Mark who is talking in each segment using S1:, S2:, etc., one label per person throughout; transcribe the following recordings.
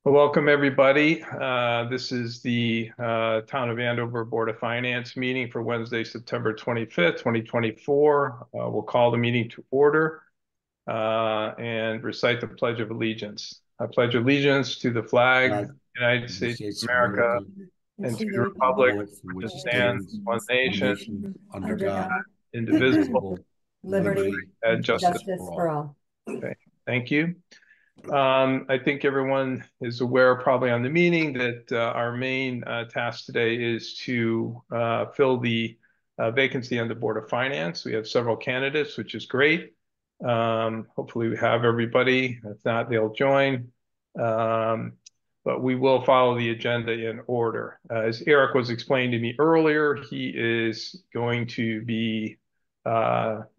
S1: Well, welcome, everybody. This is the Town of Andover Board of Finance meeting for Wednesday, September 25th, 2024. We'll call the meeting to order and recite the Pledge of Allegiance. I pledge allegiance to the flag of the United
S2: United
S1: States
S2: States
S1: of
S2: of
S1: America
S2: America,
S1: and to
S3: to
S1: the
S3: the
S1: republic
S3: republic
S2: republic for
S1: which
S2: which it
S1: stands, one
S2: stands, one
S1: nation,
S2: nation, under
S3: under
S2: God,
S3: God,
S1: indivisible,
S2: indivisible,
S3: liberty,
S1: and
S3: and
S1: justice.
S3: justice for all.
S1: Okay, thank you. I think everyone is aware probably on the meeting that our main task today is to fill the vacancy on the Board of Finance. We have several candidates, which is great. Hopefully we have everybody. If not, they'll join. But we will follow the agenda in order. As Eric was explaining to me earlier, he is going to be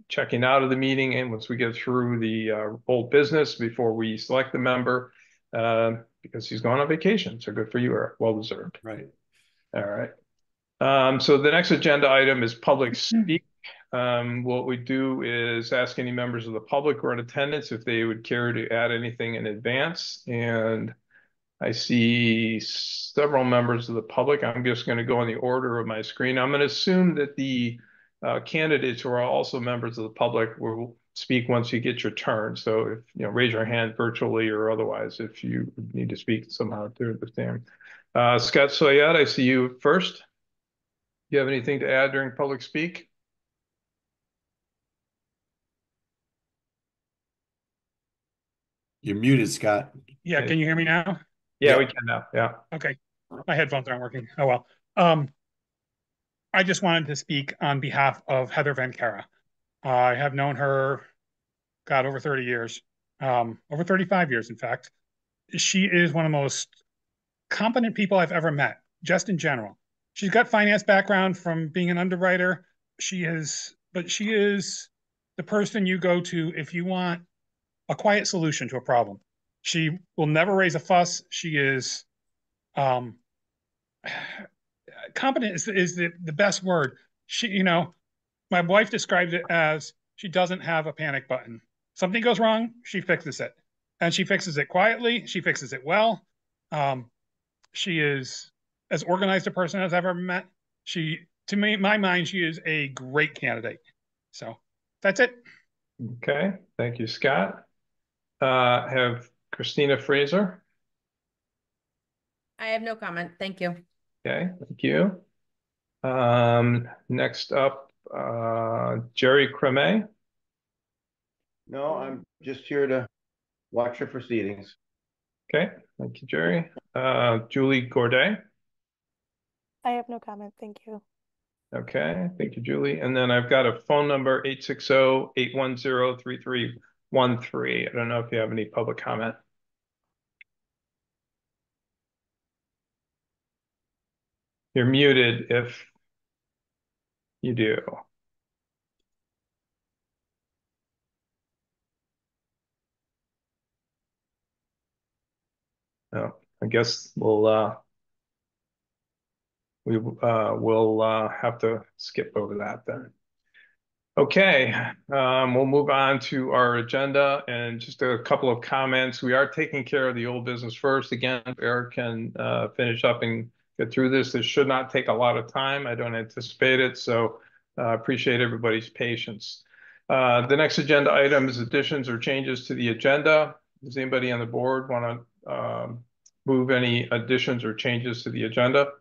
S1: checking out of the meeting, and once we get through the old business before we select the member, because he's going on vacation. So good for you, Eric. Well deserved.
S2: right?
S1: All right. So the next agenda item is public speak. What we do is ask any members of the public who are in attendance if they would care to add anything in advance. And I see several members of the public. I'm just going to go in the order of my screen. I'm going to assume that the candidates who are also members of the public will speak once you get your turn. So if raise your hand virtually or otherwise if you need to speak somehow through the stand. Scott Soyat, I see you first. Do you have anything to add during public speak?
S2: You're muted, Scott.
S4: Yeah, can you hear me now?
S1: Yeah, we can now. Yeah.
S4: Okay. My headphones aren't working. Oh well. I just wanted to speak on behalf of Heather Van Kara. I have known her, God, over 30 years, over 35 years, in fact. She is one of the most competent people I've ever met, just in general. She's got finance background from being an underwriter. But she is the person you go to if you want a quiet solution to a problem. She will never raise a fuss. She is um, competent is the best word. My wife describes it as she doesn't have a panic button. Something goes wrong, she fixes it. And she fixes it quietly. She fixes it well. She is as organized a person as I've ever met. To me, in my mind, she is a great candidate. So that's it.
S1: Okay. Thank you, Scott. Have Christina Fraser.
S5: I have no comment. Thank you.
S1: Okay, thank you. Next up, Jerry Creme.
S6: No, I'm just here to watch the proceedings.
S1: Okay, thank you, Jerry. Julie Gourdet.
S3: I have no comment. Thank you.
S1: Okay, thank you, Julie. And then I've got a phone number, 860-810-3313. I don't know if you have any public comment. You're muted if you do. No, I guess we'll have to skip over that then. Okay, we'll move on to our agenda and just a couple of comments. We are taking care of the old business first. Again, Eric can finish up and get through this. This should not take a lot of time. I don't anticipate it, so appreciate everybody's patience. The next agenda item is additions or changes to the agenda. Does anybody on the board want to move any additions or changes to the agenda?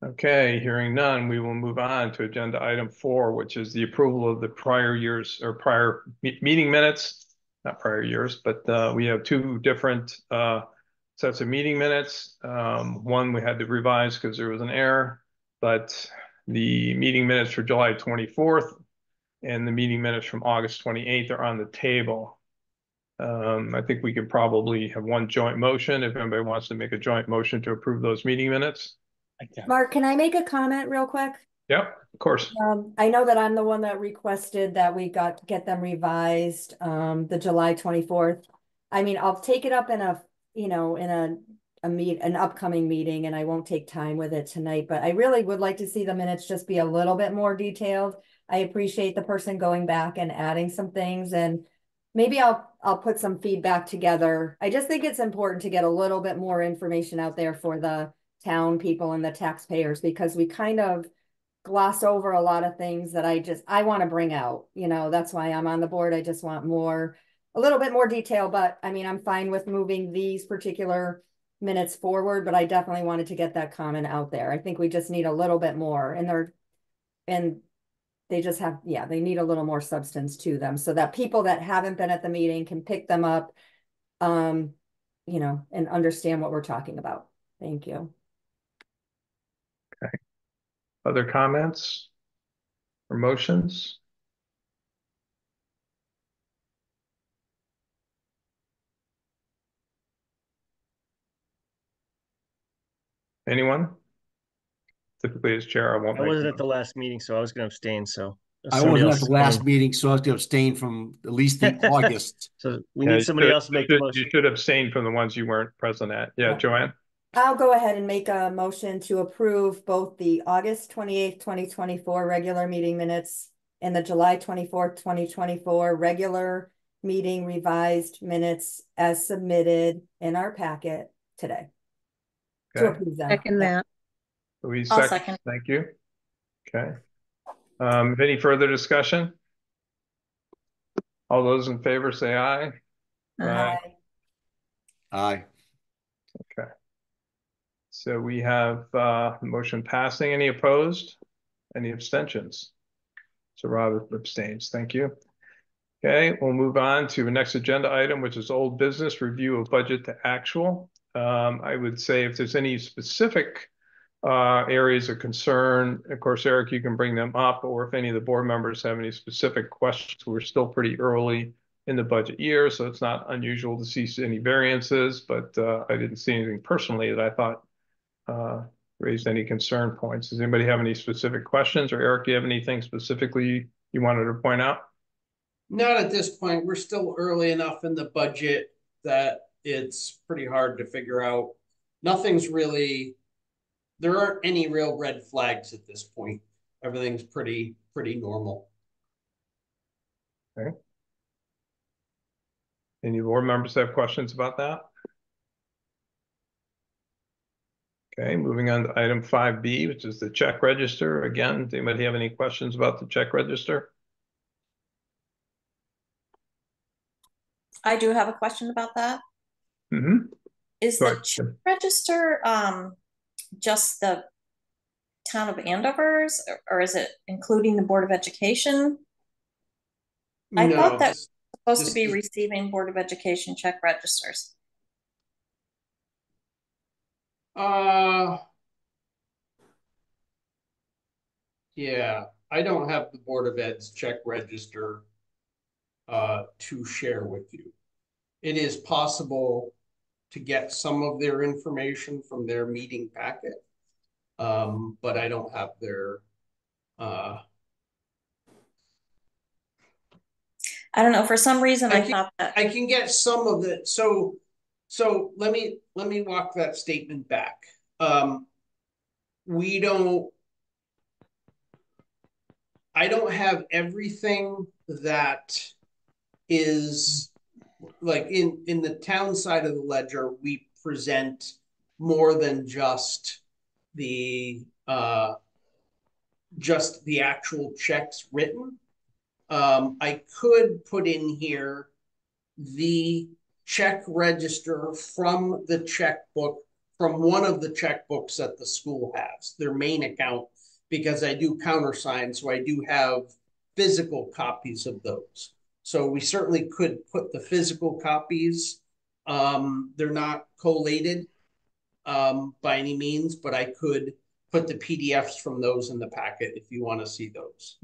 S1: Okay, hearing none, we will move on to agenda item 4, which is the approval of the prior years or prior meeting minutes. Not prior years, but we have two different sets of meeting minutes. One we had to revise because there was an error, but the meeting minutes for July 24th and the meeting minutes from August 28th are on the table. I think we could probably have one joint motion if anybody wants to make a joint motion to approve those meeting minutes.
S3: Mark, can I make a comment real quick?
S1: Yep, of course.
S3: I know that I'm the one that requested that we get them revised, the July 24th. I mean, I'll take it up in an upcoming meeting, and I won't take time with it tonight, but I really would like to see the minutes just be a little bit more detailed. I appreciate the person going back and adding some things, and maybe I'll put some feedback together. I just think it's important to get a little bit more information out there for the town people and the taxpayers, because we kind of gloss over a lot of things that I want to bring out. That's why I'm on the board. I just want a little bit more detail, but I mean, I'm fine with moving these particular minutes forward, but I definitely wanted to get that comment out there. I think we just need a little bit more, and they just have, yeah, they need a little more substance to them so that people that haven't been at the meeting can pick them up, and understand what we're talking about. Thank you.
S1: Other comments or motions? Anyone? Typically, as chair, I won't
S5: I
S1: make.
S5: wasn't at the last meeting, so I was going to abstain. So if
S2: I
S5: somebody
S2: wasn't at
S5: else
S2: the
S5: is
S2: last
S5: coming-
S2: meeting, so I have to abstain from at least the August.
S5: So we
S1: Yeah,
S5: need
S1: you
S5: somebody
S1: should-
S5: else to make
S1: you
S5: the
S1: should-
S5: motion.
S1: You should abstain from the ones you weren't present at. Yeah,
S3: Yeah.
S1: Joanne?
S3: I'll go ahead and make a motion to approve both the August 28th, 2024 regular meeting minutes and the July 24th, 2024 regular meeting revised minutes as submitted in our packet today. To
S1: Okay.
S3: approve them.
S7: Second
S3: Yeah.
S7: that.
S1: Louise,
S7: I'll
S1: second.
S7: second.
S1: Thank you. Okay. Any further discussion? All those in favor say aye.
S7: Aye.
S2: Aye.
S1: Okay. So we have the motion passing. Any opposed? Any abstentions? So Rob abstains. Thank you. Okay, we'll move on to the next agenda item, which is old business review of budget to actual. I would say if there's any specific areas of concern, of course, Eric, you can bring them up, or if any of the board members have any specific questions. We're still pretty early in the budget year, so it's not unusual to see any variances, but I didn't see anything personally that I thought raised any concern points. Does anybody have any specific questions? Or Eric, do you have anything specifically you wanted to point out?
S8: Not at this point. We're still early enough in the budget that it's pretty hard to figure out. There aren't any real red flags at this point. Everything's pretty normal.
S1: Okay. Any board members have questions about that? Okay, moving on to item 5B, which is the check register. Again, does anybody have any questions about the check register?
S7: I do have a question about that.
S1: Mm-hmm.
S7: Is
S1: Go
S7: the
S1: ahead.
S7: check register just the town of Andover's, or is it including the Board of Education? I
S8: No,
S7: thought that's supposed to
S8: this
S7: be
S8: is-
S7: receiving Board of Education check registers.
S8: Yeah, I don't have the Board of Ed's check register to share with you. It is possible to get some of their information from their meeting packet. But I don't have their
S7: I don't know, for some reason I
S8: can-
S7: thought that.
S8: I can get some of it. So let me walk that statement back. I don't have everything that is like in the town side of the ledger. We present more than just the actual checks written. I could put in here the check register from the checkbook, from one of the checkbooks that the school has, their main account, because I do countersign, so I do have physical copies of those. So we certainly could put the physical copies. They're not collated by any means, but I could put the PDFs from those in the packet if you want to see those.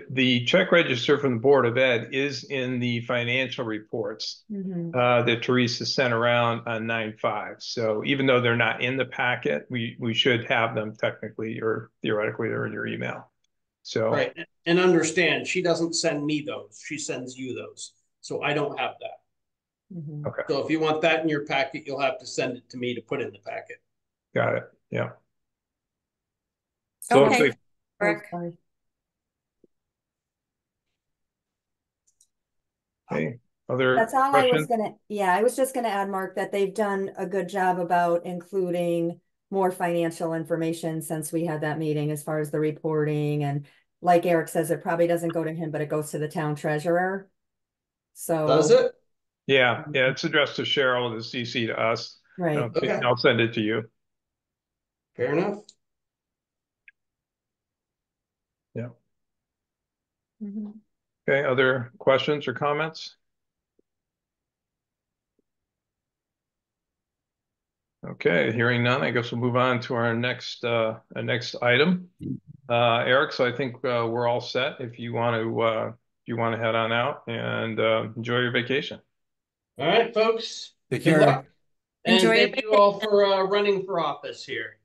S1: The check register from the Board of Ed is in the financial reports that Teresa sent around on 9/5. So even though they're not in the packet, we should have them technically or theoretically they're in your email. So
S8: right, and understand, she doesn't send me those; she sends you those. So I don't have that.
S1: Okay,
S8: So if you want that in your packet, you'll have to send it to me to put in the packet.
S1: got it. Yeah. So
S7: Okay,
S1: it's like-
S7: Rick.
S1: Okay, other
S3: That's all I was
S1: questions?
S3: I was just gonna add, Mark, that they've done a good job about including more financial information since we had that meeting as far as the reporting, and like Eric says, it probably doesn't go to him, but it goes to the town treasurer.
S8: Does
S3: So,
S8: it?
S1: Yeah, it's addressed to Cheryl and the CC to us.
S3: right.
S8: Okay.
S1: I'll send it to you.
S8: Fair enough.
S1: Yeah.
S3: Mhm.
S1: Okay, other questions or comments? Okay, hearing none, I guess we'll move on to our next item. Eric, so I think we're all set. If you want to head on out and enjoy your vacation.
S8: All right, folks.
S2: Take
S8: Good
S2: care.
S8: luck. And
S7: Enjoy your
S8: thank you all for running for office here.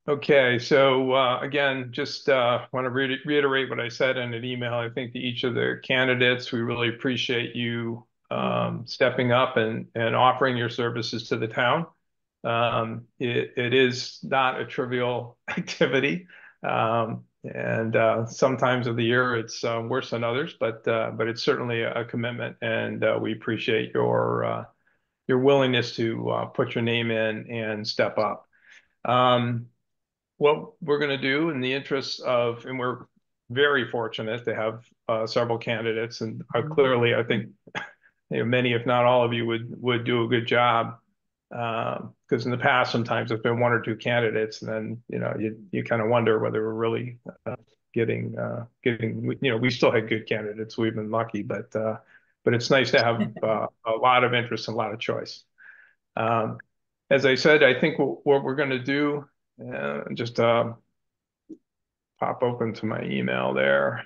S1: Okay, so again, just want to reiterate what I said in an email. I think to each of the candidates, we really appreciate you stepping up and offering your services to the town. It is not a trivial activity, and sometimes of the year it's worse than others, but it's certainly a commitment, and we appreciate your willingness to put your name in and step up. What we're going to do in the interest of, and we're very fortunate to have several candidates, and clearly, I think many, if not all of you, would do a good job. Because in the past, sometimes it's been one or two candidates, and then you kind of wonder whether we're really getting. We still had good candidates. We've been lucky, but it's nice to have a lot of interest and a lot of choice. As I said, I think what we're going to do, just pop open to my email there.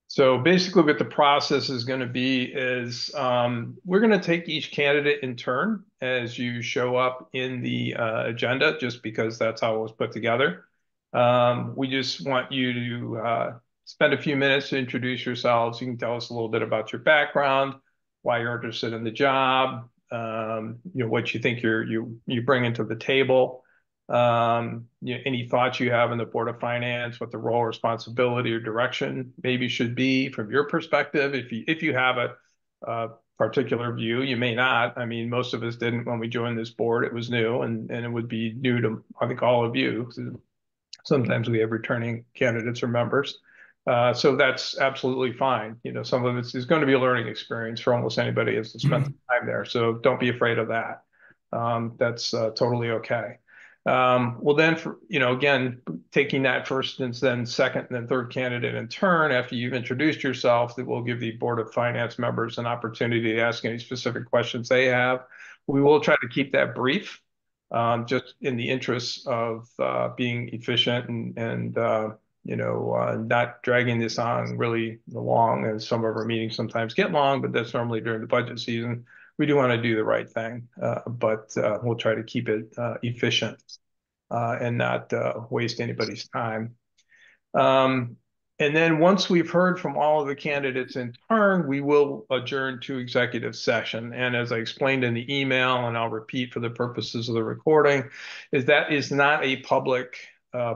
S1: So basically what the process is going to be is we're going to take each candidate in turn as you show up in the agenda, just because that's how it was put together. We just want you to spend a few minutes to introduce yourselves. You can tell us a little bit about your background, why you're interested in the job, what you think you bring into the table. Any thoughts you have in the Board of Finance, what the role, responsibility, or direction maybe should be from your perspective. If you have a particular view, you may not. I mean, most of us didn't when we joined this board. It was new, and it would be new to, I think, all of you. Sometimes we have returning candidates or members. So that's absolutely fine. Some of it is going to be a learning experience for almost anybody who's spent time there. So don't be afraid of that. That's totally okay. Well, then, again, taking that first and then second and then third candidate in turn, after you've introduced yourself, that will give the Board of Finance members an opportunity to ask any specific questions they have. We will try to keep that brief, just in the interest of being efficient and not dragging this on really long, as some of our meetings sometimes get long, but that's normally during the budget season. We do want to do the right thing, but we'll try to keep it efficient and not waste anybody's time. And then once we've heard from all of the candidates in turn, we will adjourn to executive session. And as I explained in the email, and I'll repeat for the purposes of the recording, that is not a public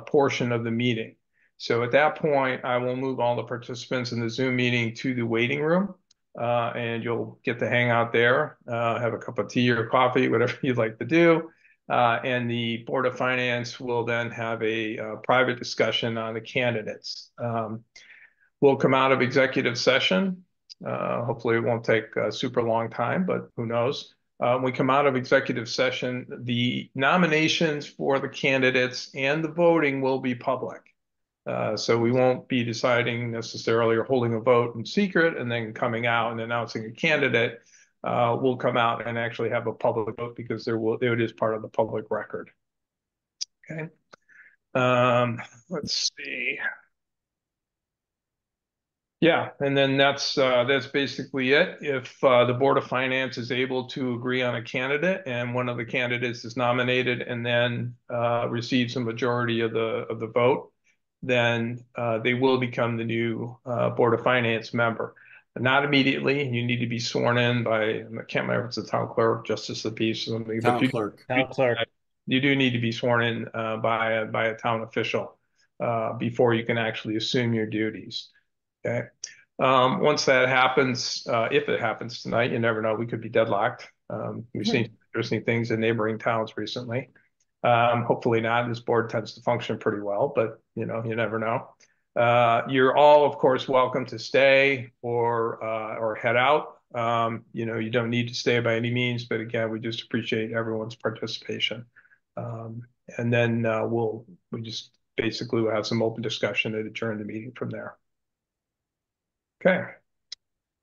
S1: portion of the meeting. So at that point, I will move all the participants in the Zoom meeting to the waiting room. And you'll get to hang out there, have a cup of tea or coffee, whatever you'd like to do. And the Board of Finance will then have a private discussion on the candidates. We'll come out of executive session. Hopefully it won't take a super long time, but who knows? When we come out of executive session, the nominations for the candidates and the voting will be public. So we won't be deciding necessarily or holding a vote in secret and then coming out and announcing a candidate. We'll come out and actually have a public vote because it is part of the public record. Okay. Let's see. Yeah, and then that's basically it. If the Board of Finance is able to agree on a candidate and one of the candidates is nominated and then receives a majority of the vote, then they will become the new Board of Finance member. Not immediately. You need to be sworn in by, I can't remember if it's the town clerk, justice of the peace, or something.
S2: Town clerk.
S5: Town clerk.
S1: You do need to be sworn in by a town official. before you can actually assume your duties. Okay. Once that happens, if it happens tonight, you never know, we could be deadlocked. We've seen interesting things in neighboring towns recently. Hopefully not. This board tends to function pretty well, but you never know. You're all, of course, welcome to stay or head out. You don't need to stay by any means, but again, we just appreciate everyone's participation. And then we just basically will have some open discussion and adjourn the meeting from there. Okay.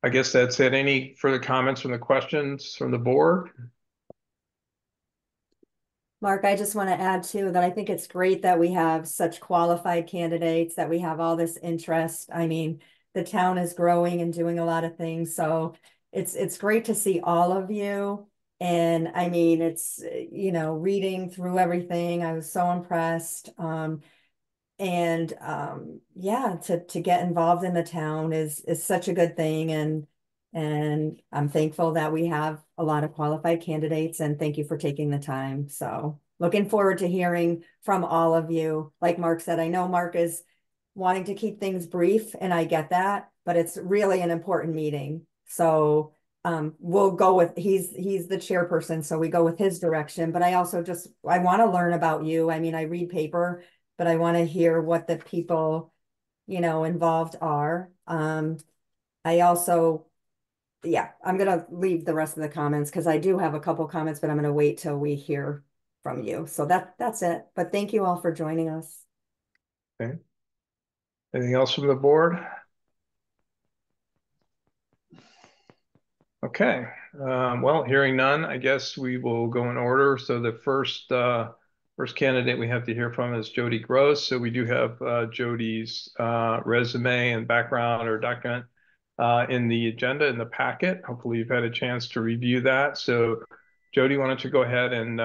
S1: I guess that's it. Any further comments from the questions from the board?
S3: Mark, I just want to add too that I think it's great that we have such qualified candidates, that we have all this interest. I mean, the town is growing and doing a lot of things. So it's great to see all of you. And I mean, it's, reading through everything, I was so impressed. Yeah, to get involved in the town is such a good thing. And I'm thankful that we have a lot of qualified candidates, and thank you for taking the time. So looking forward to hearing from all of you. Like Mark said, I know Mark is wanting to keep things brief, and I get that, but it's really an important meeting. So we'll go with, he's the chairperson, so we go with his direction. But I also I want to learn about you. I mean, I read paper, but I want to hear what the people, involved are. I also, yeah, I'm going to leave the rest of the comments because I do have a couple comments, but I'm going to wait till we hear from you. So that's it. But thank you all for joining us.
S1: Okay. Anything else from the board? Okay. Well, hearing none, I guess we will go in order. So the first candidate we have to hear from is Jody Gross. So we do have Jody's resume and background or document in the agenda in the packet. Hopefully you've had a chance to review that. So Jody, why don't you go ahead and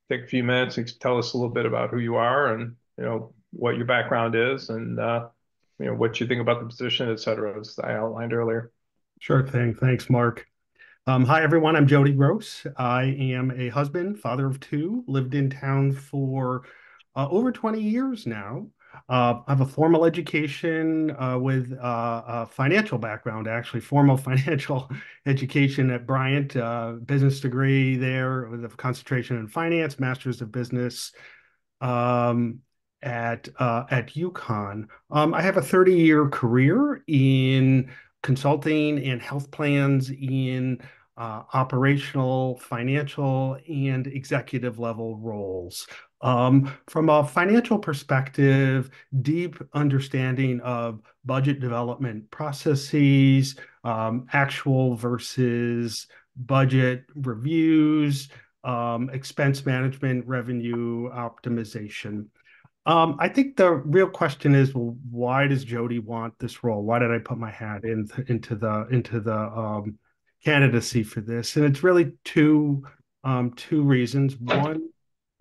S1: take a few minutes and tell us a little bit about who you are and what your background is and what you think about the position, et cetera, as I outlined earlier.
S9: Sure thing. Thanks, Mark. Hi, everyone. I'm Jody Gross. I am a husband, father of two, lived in town for over 20 years now. I have a formal education with a financial background, actually, formal financial education at Bryant, business degree there with a concentration in finance, master's of business at UConn. I have a 30-year career in consulting and health plans in operational, financial, and executive level roles. From a financial perspective, deep understanding of budget development processes, actual versus budget reviews, expense management, revenue optimization. I think the real question is, well, why does Jody want this role? Why did I put my hat into the candidacy for this? And it's really two reasons. One,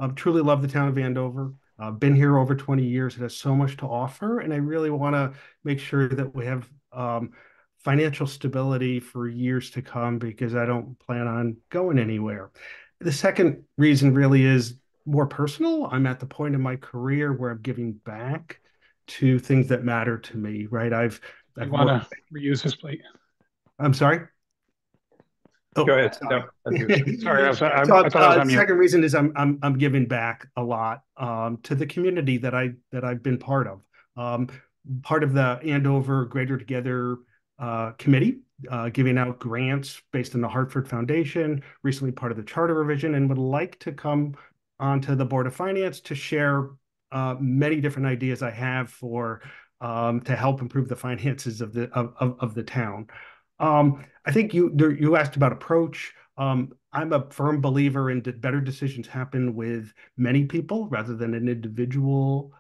S9: I truly love the town of Andover. I've been here over 20 years. It has so much to offer, and I really want to make sure that we have financial stability for years to come because I don't plan on going anywhere. The second reason really is more personal. I'm at the point in my career where I'm giving back to things that matter to me, right? I've
S4: want to reuse his plate.
S9: I'm sorry?
S1: Oh, go ahead.
S9: Sorry.
S4: No. Sorry, I thought I was on
S9: the
S4: mute.
S9: second reason is I'm giving back a lot to the community that I've been part of. Part of the Andover Greater Together committee, giving out grants based on the Hartford Foundation, recently part of the charter revision, and would like to come onto the Board of Finance to share many different ideas I have for to help improve the finances of the town. I think you asked about approach. I'm a firm believer in that better decisions happen with many people rather than an individual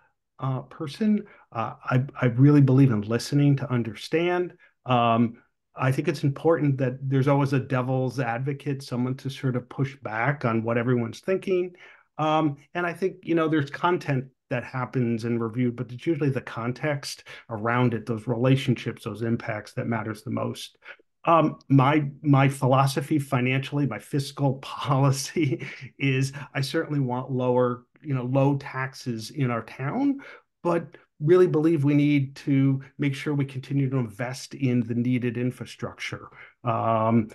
S9: person. I really believe in listening to understand. I think it's important that there's always a devil's advocate, someone to sort of push back on what everyone's thinking. And I think, there's content that happens and reviewed, but it's usually the context around it, those relationships, those impacts that matters the most. My philosophy financially, my fiscal policy is I certainly want low taxes in our town, but really believe we need to make sure we continue to invest in the needed infrastructure. I'm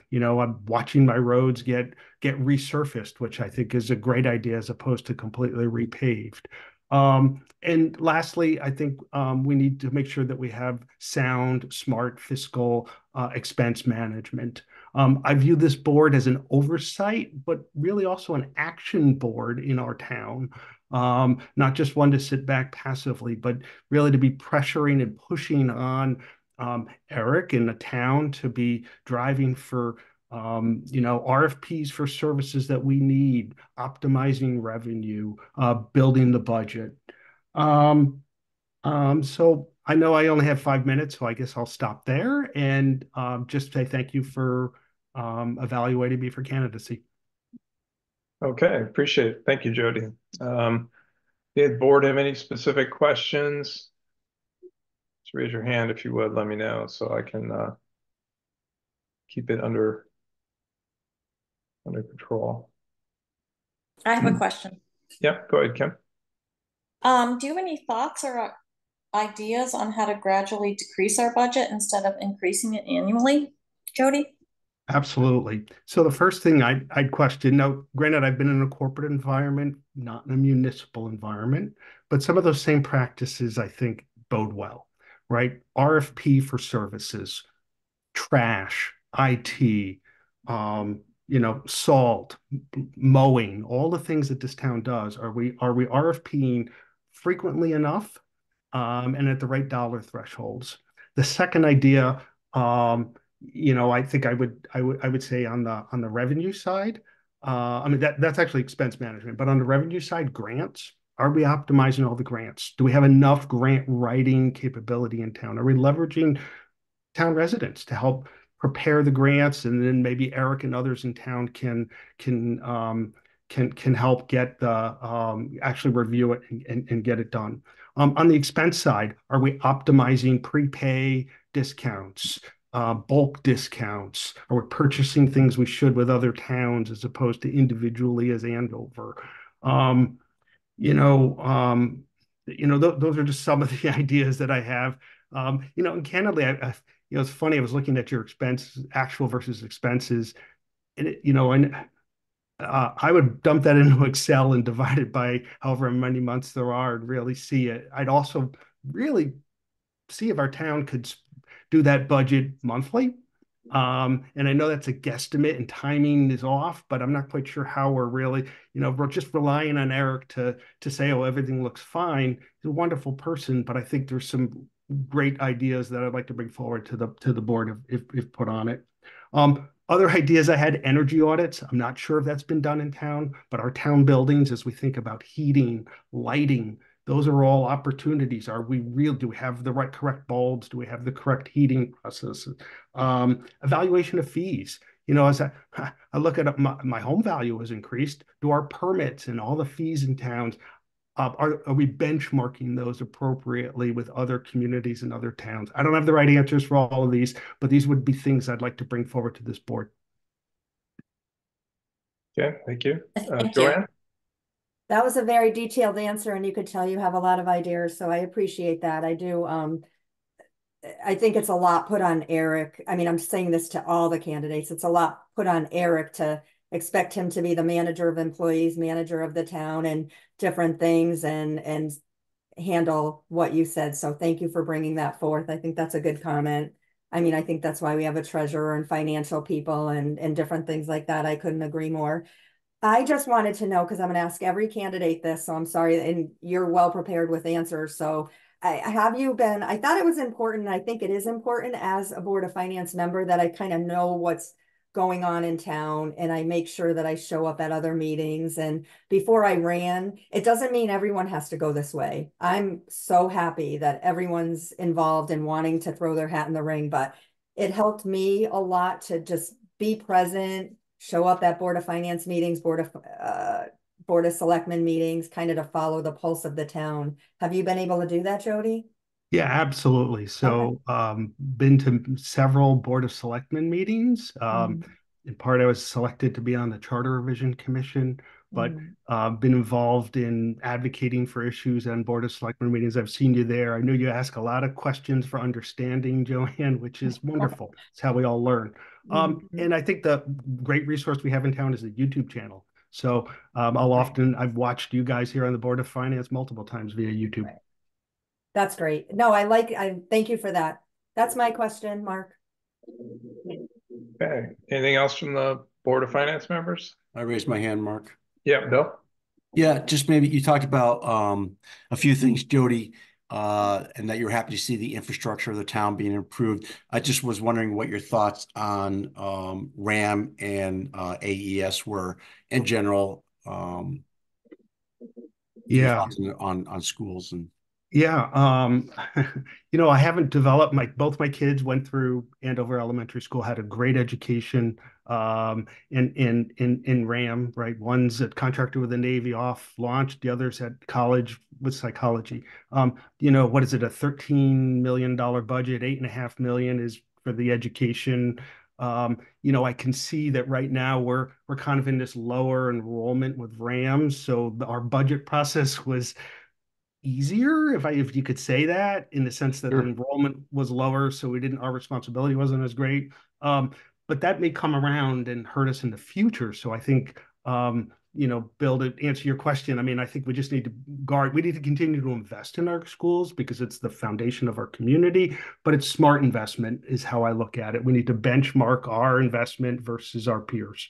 S9: watching my roads get resurfaced, which I think is a great idea as opposed to completely repaved. And lastly, I think we need to make sure that we have sound, smart fiscal expense management. I view this board as an oversight, but really also an action board in our town. Not just one to sit back passively, but really to be pressuring and pushing on Eric and the town to be driving for RFPs for services that we need, optimizing revenue, building the budget. So I know I only have 5 minutes, so I guess I'll stop there and just say thank you for evaluating me for candidacy.
S1: Okay, appreciate it. Thank you, Jody. Did board have any specific questions? Just raise your hand if you would, let me know so I can keep it under control.
S7: I have a question.
S1: Yeah, go ahead, Kim.
S7: Do you have any thoughts or ideas on how to gradually decrease our budget instead of increasing it annually, Jody?
S9: Absolutely. So the first thing I'd question, now, granted, I've been in a corporate environment, not in a municipal environment, but some of those same practices I think bode well, right? RFP for services, trash, IT, salt, mowing, all the things that this town does. Are we RFPing frequently enough and at the right dollar thresholds? The second idea, I think I would say on the revenue side, that's actually expense management, but on the revenue side, grants. Are we optimizing all the grants? Do we have enough grant writing capability in town? Are we leveraging town residents to help prepare the grants, and then maybe Eric and others in town can help get actually review it and get it done. On the expense side, are we optimizing prepay discounts, bulk discounts? Are we purchasing things we should with other towns as opposed to individually as Andover? Those are just some of the ideas that I have. And candidly, it's funny. I was looking at your actual versus expenses, and I would dump that into Excel and divide it by however many months there are and really see it. I'd also really see if our town could do that budget monthly. And I know that's a guesstimate and timing is off, but I'm not quite sure how we're really, we're just relying on Eric to say, oh, everything looks fine. He's a wonderful person, but I think there's some great ideas that I'd like to bring forward to the board if put on it. Other ideas I had, energy audits. I'm not sure if that's been done in town, but our town buildings, as we think about heating, lighting, those are all opportunities. Do we have the correct bulbs? Do we have the correct heating processes? Evaluation of fees. As I look at my home value has increased. Do our permits and all the fees in towns, are we benchmarking those appropriately with other communities and other towns? I don't have the right answers for all of these, but these would be things I'd like to bring forward to this board.
S1: Okay, thank you.
S7: Thank
S1: Joanne?
S7: you.
S3: That was a very detailed answer, and you could tell you have a lot of ideas, so I appreciate that. I do. I think it's a lot put on Eric. I mean, I'm saying this to all the candidates. It's a lot put on Eric to expect him to be the manager of employees, manager of the town, and different things, and handle what you said. So thank you for bringing that forth. I think that's a good comment. I mean, I think that's why we have a treasurer and financial people and different things like that. I couldn't agree more. I just wanted to know, because I'm going to ask every candidate this, so I'm sorry, and you're well prepared with answers. So I thought it was important, and I think it is important as a Board of Finance member that I kind of know what's going on in town, and I make sure that I show up at other meetings. And before I ran, it doesn't mean everyone has to go this way. I'm so happy that everyone's involved in wanting to throw their hat in the ring, but it helped me a lot to just be present, show up at Board of Finance meetings, Board of Selectmen meetings, kind of to follow the pulse of the town. Have you been able to do that, Jody?
S9: Yeah, absolutely. So, been to several Board of Selectmen meetings. In part, I was selected to be on the Charter Revision Commission. but been involved in advocating for issues and Board of Selectmen meetings. I've seen you there. I know you ask a lot of questions for understanding, Joanne, which is wonderful. It's how we all learn. And I think the great resource we have in town is the YouTube channel. So I've watched you guys here on the Board of Finance multiple times via YouTube.
S3: Right. That's great. No, I thank you for that. That's my question, Mark.
S1: Okay. Anything else from the Board of Finance members?
S2: I raised my hand, Mark.
S1: Yeah, Bill?
S2: Yeah, just maybe you talked about a few things, Jody, and that you're happy to see the infrastructure of the town being improved. I just was wondering what your thoughts on RAM and AES were in general. Your thoughts on schools and.
S9: Yeah, I haven't developed both my kids went through Andover Elementary School, had a great education in RAM, right? One's a contractor with the Navy off launched, the other's at college with psychology. What is it, a $13 million budget, $8.5 million is for the education. I can see that right now we're kind of in this lower enrollment with RAM. So our budget process was easier, if you could say that, in the sense that the enrollment was lower, so our responsibility wasn't as great. But that may come around and hurt us in the future. So I think, Bill, to answer your question, I mean, I think we just need we need to continue to invest in our schools because it's the foundation of our community, but it's smart investment is how I look at it. We need to benchmark our investment versus our peers.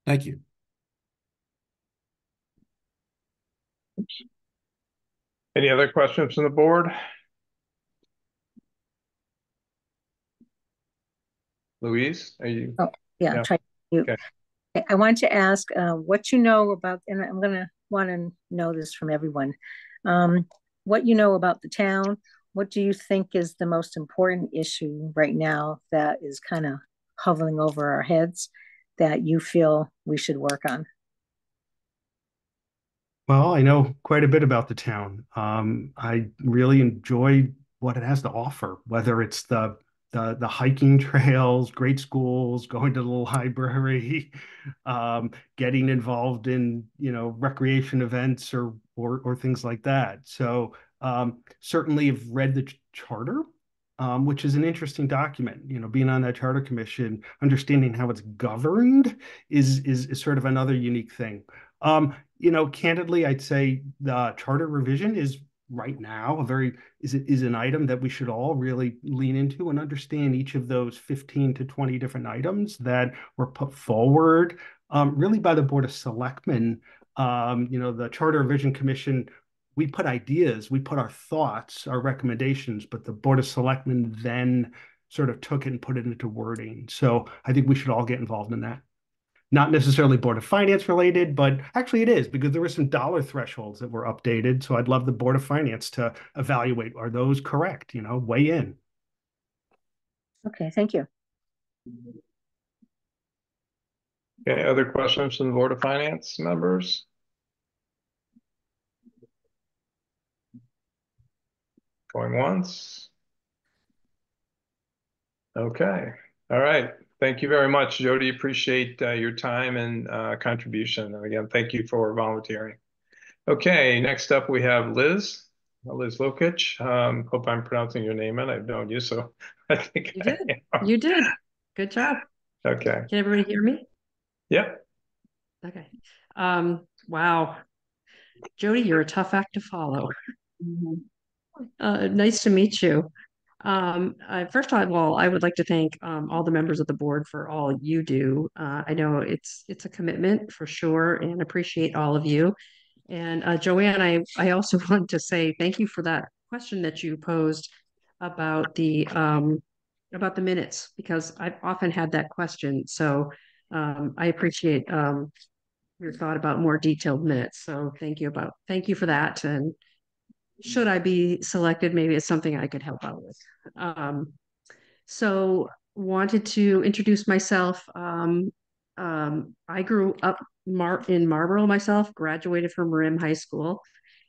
S2: Thank you.
S1: Any other questions from the board? Louise, are you?
S10: Oh, yeah. Try you.
S1: Okay.
S10: I want to ask what you know about, and I'm going to want to know this from everyone. What you know about the town. What do you think is the most important issue right now that is kind of hovering over our heads that you feel we should work on?
S9: Well, I know quite a bit about the town. I really enjoy what it has to offer, whether it's the hiking trails, great schools, going to the library, getting involved in recreation events or things like that. So certainly have read the charter, which is an interesting document. Being on that charter commission, understanding how it's governed is sort of another unique thing. Candidly, I'd say the charter revision is right now is an item that we should all really lean into and understand each of those 15 to 20 different items that were put forward really by the Board of Selectmen. The Charter Revision Commission, we put ideas, we put our thoughts, our recommendations, but the Board of Selectmen then sort of took it and put it into wording. So I think we should all get involved in that. Not necessarily Board of Finance related, but actually it is because there were some dollar thresholds that were updated. So I'd love the Board of Finance to evaluate, are those correct? Weigh in.
S10: Okay, thank you.
S1: Okay, other questions from the Board of Finance members? Going once. Okay, all right. Thank you very much, Jody. Appreciate your time and contribution. And again, thank you for volunteering. Okay, next up we have Liz Lokich. Hope I'm pronouncing your name, and I've known you, so I think
S11: you did. You did. Good job.
S1: Okay.
S11: Can everybody hear me?
S1: Yeah.
S11: Okay. Wow. Jody, you're a tough act to follow. Nice to meet you. First of all, I would like to thank all the members of the board for all you do. I know it's a commitment for sure, and appreciate all of you. And Joanne, I also want to say thank you for that question that you posed about the minutes, because I've often had that question. So I appreciate your thought about more detailed minutes. So thank you for that. And should I be selected, maybe it's something I could help out with. So wanted to introduce myself. I grew up in Marlboro myself, graduated from Marin High School,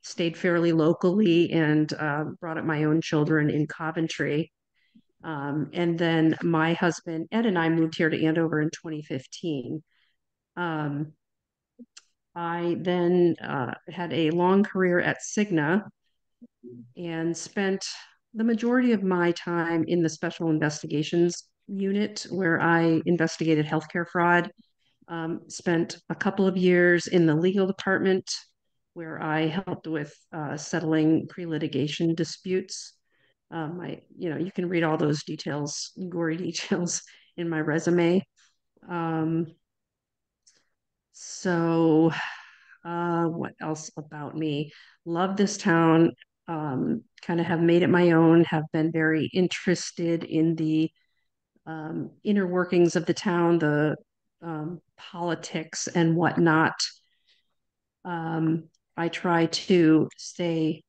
S11: stayed fairly locally, and brought up my own children in Coventry. And then my husband, Ed, and I moved here to Andover in 2015. I then had a long career at Cigna and spent the majority of my time in the special investigations unit where I investigated healthcare fraud. Spent a couple of years in the legal department where I helped with settling pre-litigation disputes. You can read all those details, gory details in my resume. So what else about me? Love this town. Kind of have made it my own, have been very interested in the inner workings of the town, the politics and whatnot. I try to stay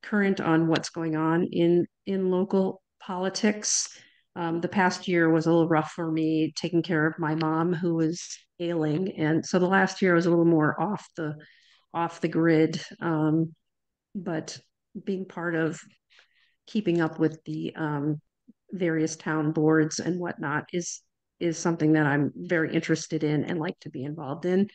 S11: current on what's going on in local politics. The past year was a little rough for me taking care of my mom who was ailing, and so the last year was a little more off the grid. But being part of keeping up with the various town boards and whatnot is something that I'm very interested in and like to be involved in.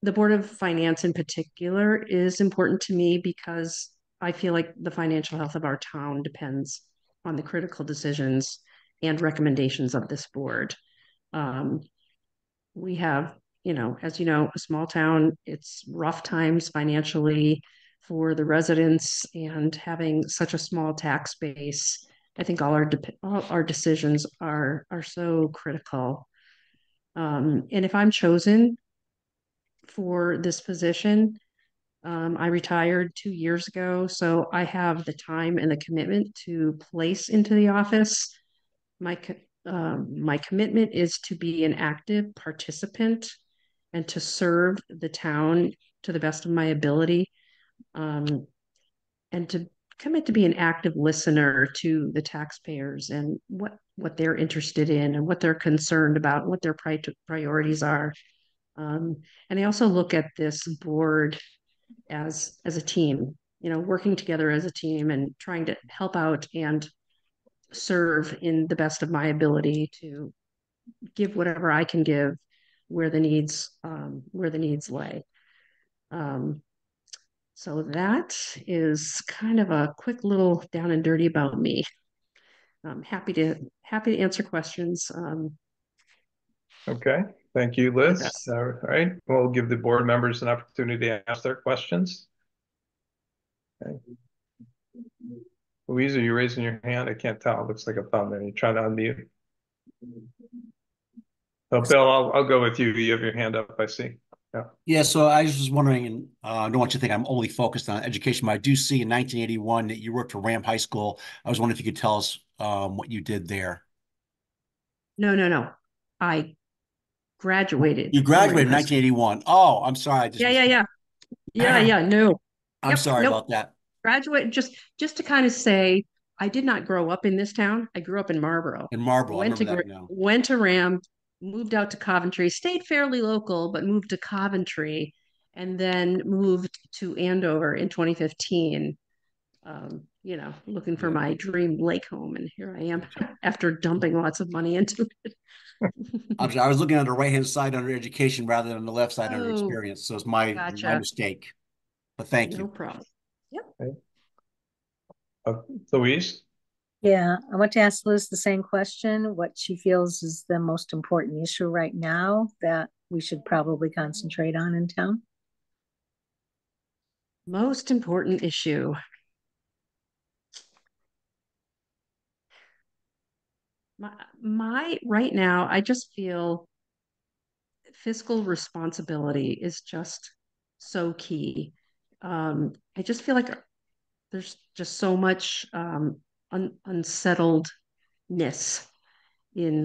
S11: The Board of Finance in particular is important to me because I feel like the financial health of our town depends on the critical decisions and recommendations of this board. We have, as you know, a small town, it's rough times financially for the residents, and having such a small tax base, I think all our decisions are so critical. And if I'm chosen for this position, I retired 2 years ago, so I have the time and the commitment to place into the office. My commitment is to be an active participant and to serve the town to the best of my ability, and to commit to be an active listener to the taxpayers and what they're interested in and what they're concerned about, what their priorities are. And I also look at this board as a team, working together as a team and trying to help out and serve in the best of my ability to give whatever I can give where the needs lay. So that is kind of a quick little down and dirty about me. I'm happy to answer questions.
S1: Okay, thank you, Liz. All right, we'll give the board members an opportunity to ask their questions. Okay. Louise, are you raising your hand? I can't tell. It looks like a thumb there. You're trying to unmute. Oh, Bill, I'll go with you. You have your hand up, I see. Yeah.
S2: Yeah, so I was just wondering, and I don't want you to think I'm only focused on education, but I do see in 1981 that you worked for Ram High School. I was wondering if you could tell us what you did there.
S11: No. I graduated.
S2: You graduated in 1981. Oh, I'm sorry.
S11: Yeah. No.
S2: I'm sorry about that.
S11: Graduate, just to kind of say, I did not grow up in this town. I grew up in Marlboro. Went to Ram, moved out to Coventry, stayed fairly local, but moved to Coventry, and then moved to Andover in 2015. Looking for my dream lake home, and here I am after dumping lots of money into it.
S2: I was looking at the right-hand side under education rather than the left side under experience, so it's my mistake. But thank you.
S11: No problem. Yep.
S1: Okay. Louise?
S10: Yeah, I want to ask Liz the same question, what she feels is the most important issue right now that we should probably concentrate on in town.
S11: Most important issue. My right now, I just feel fiscal responsibility is just so key. I just feel like there's just so much unsettledness in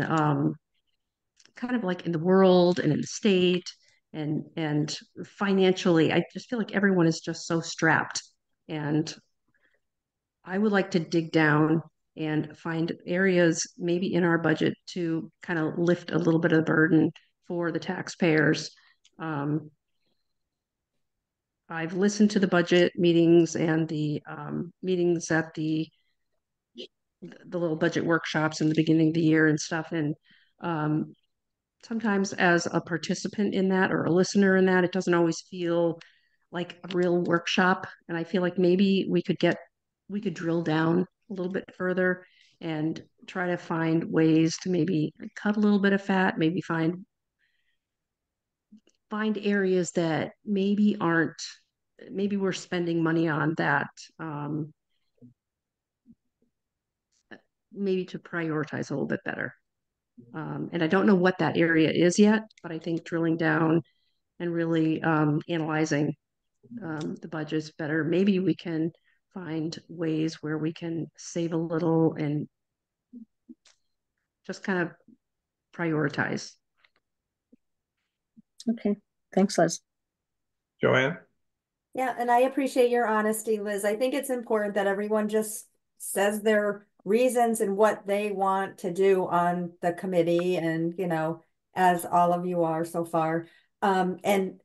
S11: kind of like in the world and in the state and financially. I just feel like everyone is just so strapped, and I would like to dig down and find areas maybe in our budget to kind of lift a little bit of the burden for the taxpayers. I've listened to the budget meetings and the meetings at the little budget workshops in the beginning of the year and stuff. And sometimes as a participant in that or a listener in that, it doesn't always feel like a real workshop. And I feel like maybe we could drill down a little bit further and try to find ways to maybe cut a little bit of fat, maybe find areas that maybe we're spending money on that maybe to prioritize a little bit better. And I don't know what that area is yet, but I think drilling down and really analyzing the budgets better, maybe we can find ways where we can save a little and just kind of prioritize.
S10: Okay, thanks, Liz.
S1: Joanne?
S3: Yeah, and I appreciate your honesty, Liz. I think it's important that everyone just says their reasons and what they want to do on the committee, and as all of you are so far. And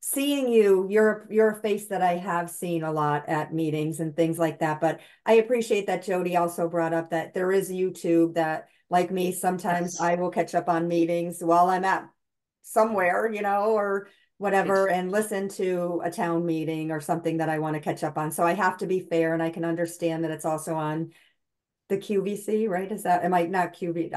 S3: seeing you're a face that I have seen a lot at meetings and things like that. But I appreciate that Jody also brought up that there is YouTube that, like me, sometimes I will catch up on meetings while I'm at somewhere, or whatever, and listen to a town meeting or something that I want to catch up on. So I have to be fair, and I can understand that it's also on the QVC, right? Am I not QV?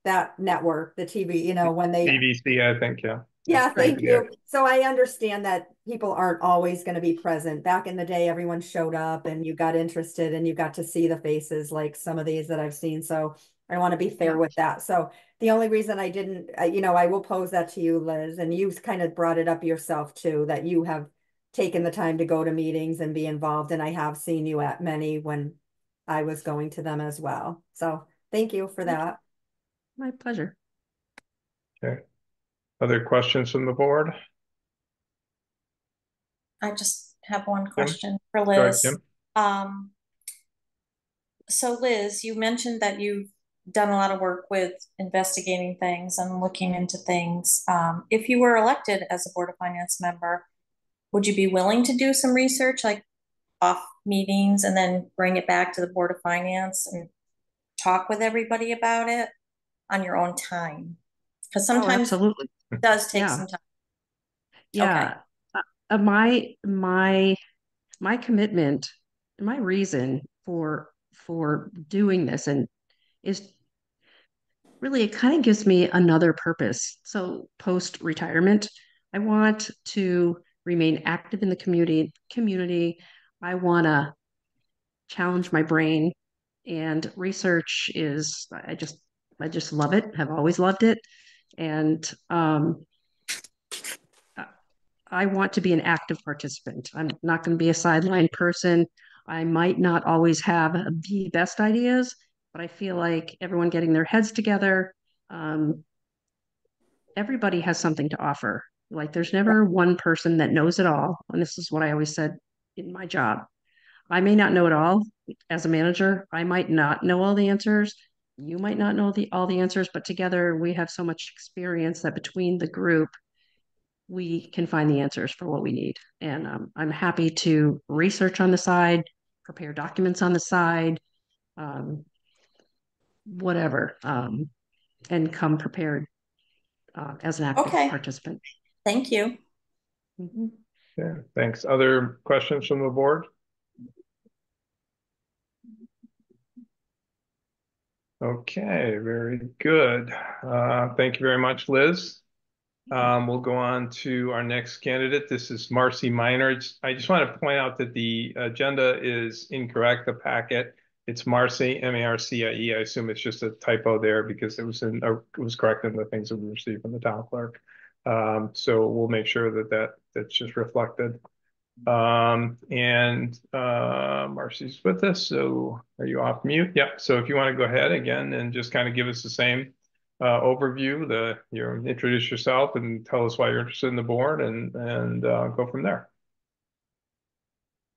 S3: That network, the TV, when they
S1: BBC, I think, yeah.
S3: Yeah, thank you. So I understand that people aren't always going to be present. Back in the day, everyone showed up and you got interested and you got to see the faces like some of these that I've seen. So I want to be fair with that. So the only reason I didn't, I will pose that to you, Liz, and you've kind of brought it up yourself too, that you have taken the time to go to meetings and be involved. And I have seen you at many when I was going to them as well. So thank you for that.
S11: My pleasure.
S1: Okay. Other questions from the board?
S7: I just have one question for Liz. So Liz, you mentioned that you've done a lot of work with investigating things and looking into things. If you were elected as a Board of Finance member, would you be willing to do some research, like off meetings, and then bring it back to the Board of Finance and talk with everybody about it on your own time? Because sometimes
S11: absolutely.
S7: It does take some time.
S11: Yeah. Okay. My commitment, my reason for doing this and is really, it kind of gives me another purpose. So post-retirement, I want to remain active in the community. I want to challenge my brain, and research is, I just love it. Have always loved it. And I want to be an active participant. I'm not going to be a sideline person. I might not always have the best ideas, but I feel like everyone getting their heads together, everybody has something to offer. Like there's never one person that knows it all. And this is what I always said in my job. I may not know it all as a manager. I might not know all the answers. You might not know all the answers, but together we have so much experience that between the group, we can find the answers for what we need. And I'm happy to research on the side, prepare documents on the side, whatever, and come prepared as an active participant.
S7: Thank you.
S11: Mm-hmm.
S1: Yeah, thanks. Other questions from the board? Okay, very good. Thank you very much, Liz. We'll go on to our next candidate. This is Marcy Miner. I just want to point out that the agenda is incorrect, the packet. It's Marcy, M-A-R-C-I-E. I assume it's just a typo there because it was correct in the things that we received from the town clerk. So we'll make sure that's just reflected. Marcy's with us. So are you off mute? Yeah. So if you want to go ahead again and just kind of give us the same overview, introduce yourself and tell us why you're interested in the board, and go from there.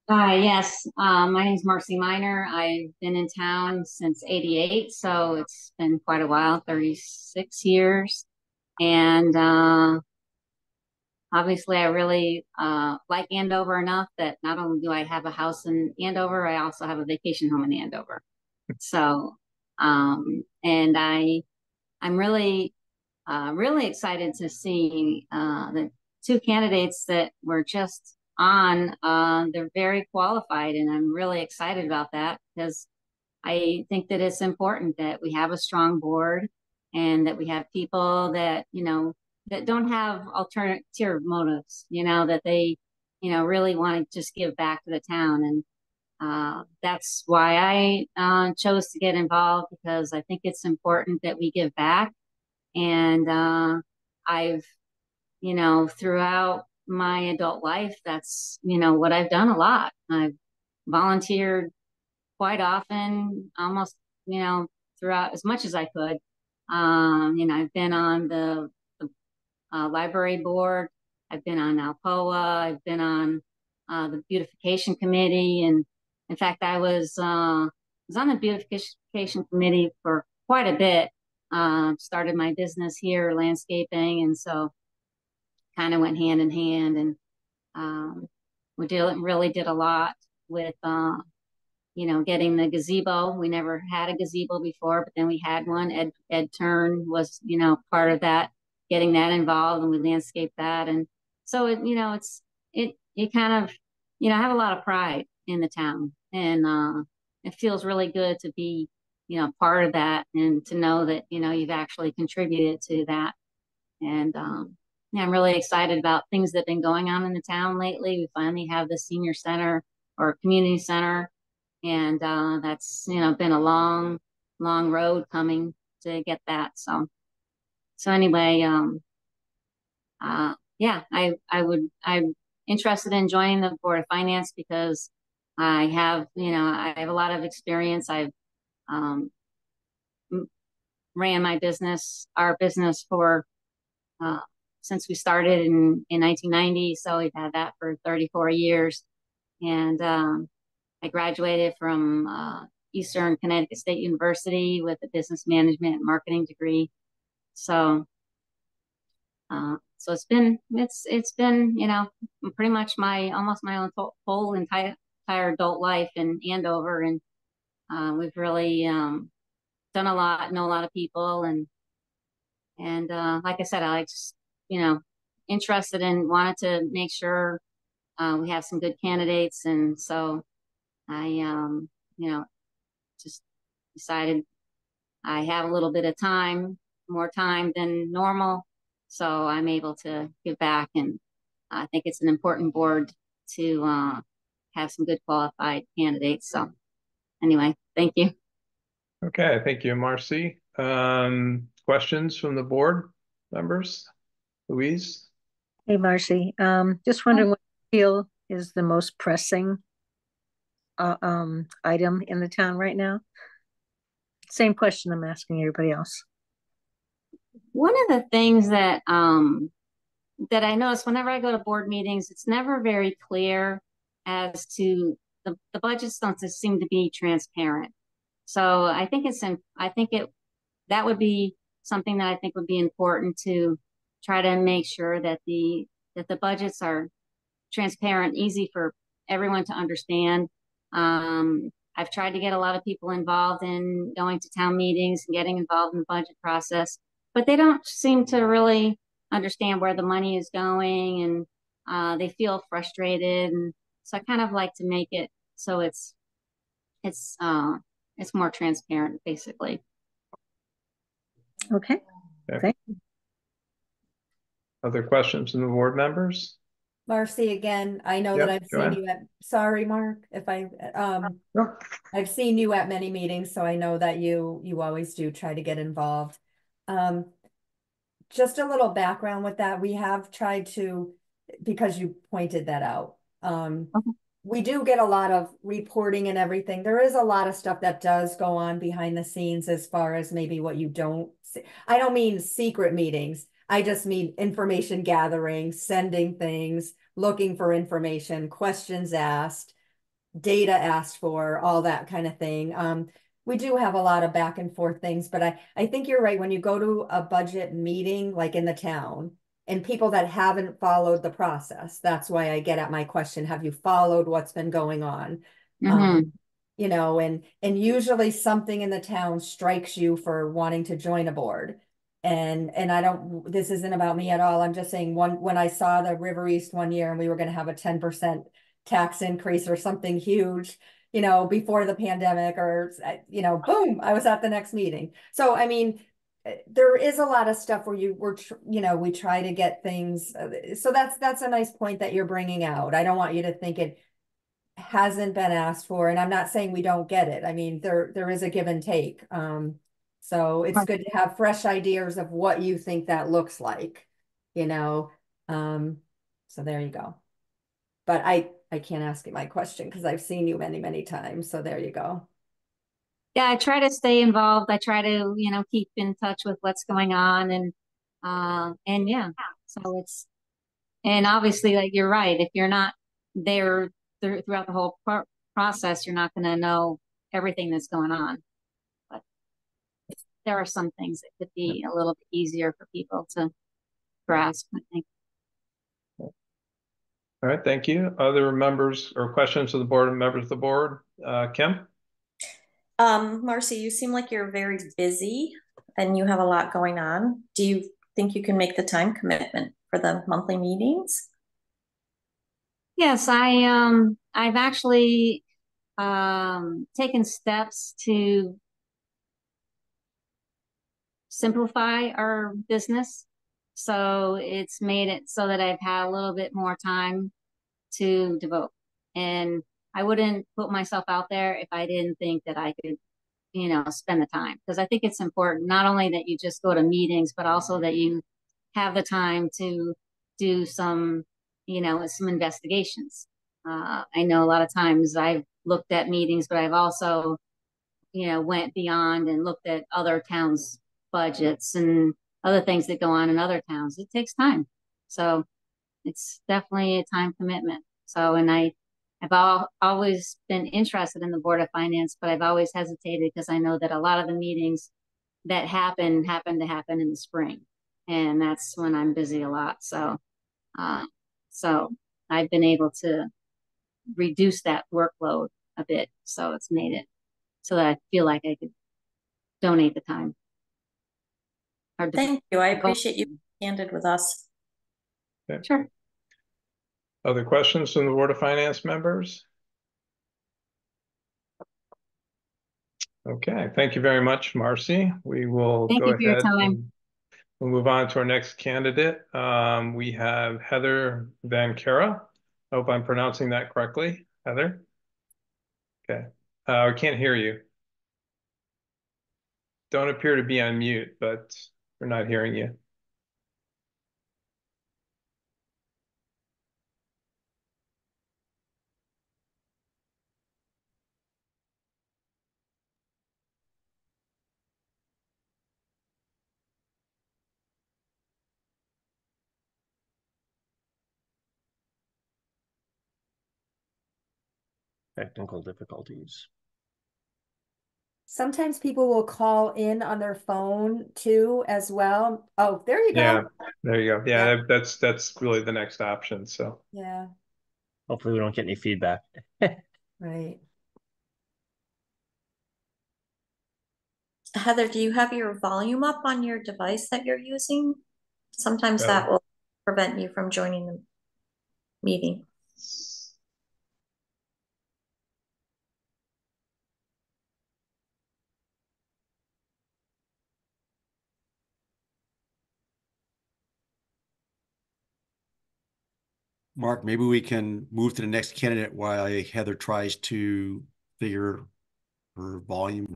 S12: Hi, yes. My name is Marcy Miner. I've been in town since '88, so it's been quite a while, 36 years. And obviously, I really like Andover enough that not only do I have a house in Andover, I also have a vacation home in Andover. So, and I'm really really excited to see the two candidates that were just on. They're very qualified, and I'm really excited about that because I think that it's important that we have a strong board and that we have people that, you know, that don't have alternative motives, you know, that they, you know, really want to just give back to the town. And that's why I chose to get involved, because I think it's important that we give back. And I've, you know, throughout my adult life, that's, you know, what I've done a lot. I've volunteered quite often, almost, you know, throughout as much as I could. You know, I've been on the library board. I've been on Alcoa. I've been on the beautification committee, and in fact, I was on the beautification committee for quite a bit. Started my business here, landscaping, and so kind of went hand in hand. And we really did a lot with you know, getting the gazebo. We never had a gazebo before, but then we had one. Ed Turn was, you know, part of that, getting that involved, and we landscaped that. And so it, you know, it kind of, you know, I have a lot of pride in the town, and it feels really good to be, you know, part of that, and to know that, you know, you've actually contributed to that. And yeah, I'm really excited about things that have been going on in the town lately. We finally have the senior center or community center. And that's, you know, been a long road coming to get that. So anyway, yeah, I'm interested in joining the Board of Finance because I have, you know, I have a lot of experience. I've ran our business for since we started in 1990. So we've had that for 34 years. And I graduated from Eastern Connecticut State University with a business management and marketing degree. So, so it's been, you know, pretty much almost my whole entire adult life in Andover, and we've really done a lot, know a lot of people, and like I said, I just, you know, interested and wanted to make sure we have some good candidates, and so I, you know, just decided I have a little bit of time, more time than normal, so I'm able to give back. And I think it's an important board to have some good qualified candidates. So anyway, thank you.
S1: Okay, thank you, Marcy. Questions from the board members? Louise?
S10: Hey, Marcy. Just wondering what you feel is the most pressing item in the town right now? Same question I'm asking everybody else.
S12: One of the things that that I notice whenever I go to board meetings, it's never very clear as to the budgets don't seem to be transparent. So I think that would be something that I think would be important to try to make sure that the budgets are transparent, easy for everyone to understand. I've tried to get a lot of people involved in going to town meetings and getting involved in the budget process, but they don't seem to really understand where the money is going, and they feel frustrated. And so I kind of like to make it so it's more transparent, basically.
S10: Okay.
S1: Okay. Other questions from the board members?
S3: Marcy, again, I know that I've seen you sorry, Mark, if I've seen you at many meetings, so I know that you always do try to get involved. Just a little background with that. We have tried to, because you pointed that out. We do get a lot of reporting and everything. There is a lot of stuff that does go on behind the scenes as far as maybe what you don't see. I don't mean secret meetings. I just mean information gathering, sending things, looking for information, questions asked, data asked for, all that kind of thing. We do have a lot of back and forth things, but I think you're right. When you go to a budget meeting, like in the town, and people that haven't followed the process, that's why I get at my question, have you followed what's been going on? You know, and usually something in the town strikes you for wanting to join a board. And I don't, this isn't about me at all. I'm just saying when I saw the River East one year and we were going to have a 10% tax increase or something huge, you know, before the pandemic or, you know, boom, I was at the next meeting. So, I mean, there is a lot of stuff where you know, we try to get things. So that's a nice point that you're bringing out. I don't want you to think it hasn't been asked for, and I'm not saying we don't get it. I mean, there is a give and take. So it's good to have fresh ideas of what you think that looks like, you know. So there you go. But I can't ask you my question because I've seen you many, many times. So there you go.
S12: Yeah, I try to stay involved. I try to, you know, keep in touch with what's going on and yeah. So and obviously like you're right. If you're not there throughout the whole process, you're not going to know everything that's going on. But there are some things that could be a little bit easier for people to grasp, I think.
S1: All right, thank you. Other members or questions of the board and members of the board? Kim?
S7: Marcy, you seem like you're very busy and you have a lot going on. Do you think you can make the time commitment for the monthly meetings?
S12: Yes, I've actually taken steps to simplify our business. So it's made it so that I've had a little bit more time to devote. And I wouldn't put myself out there if I didn't think that I could, you know, spend the time. Because I think it's important not only that you just go to meetings, but also that you have the time to do some, you know, some investigations. I know a lot of times I've looked at meetings, but I've also, you know, went beyond and looked at other towns' budgets and other things that go on in other towns. It takes time. So it's definitely a time commitment. So, and I've always been interested in the Board of Finance, but I've always hesitated because I know that a lot of the meetings that happen to happen in the spring. And that's when I'm busy a lot. So, so I've been able to reduce that workload a bit. So it's made it so that I feel like I could donate the time.
S7: Thank you. I appreciate you being candid with us.
S1: Okay.
S12: Sure.
S1: Other questions from the Board of Finance members? Okay, thank you very much, Marcy. We will
S12: Thank
S1: go
S12: you for your
S1: ahead
S12: time.
S1: and we'll move on to our next candidate. We have Heather Van Kara. I hope I'm pronouncing that correctly. Heather? Okay. I can't hear you. Don't appear to be on mute, but we're not hearing you.
S5: Technical difficulties.
S3: Sometimes people will call in on their phone too as well. Oh, there you go.
S1: Yeah, there you go. Yeah, that's really the next option. So
S3: Yeah,
S5: Hopefully we don't get any feedback.
S3: right.
S7: Heather, do you have your volume up on your device that you're using? Sometimes that will prevent you from joining the meeting.
S2: Mark, maybe we can move to the next candidate while Heather tries to figure her volume.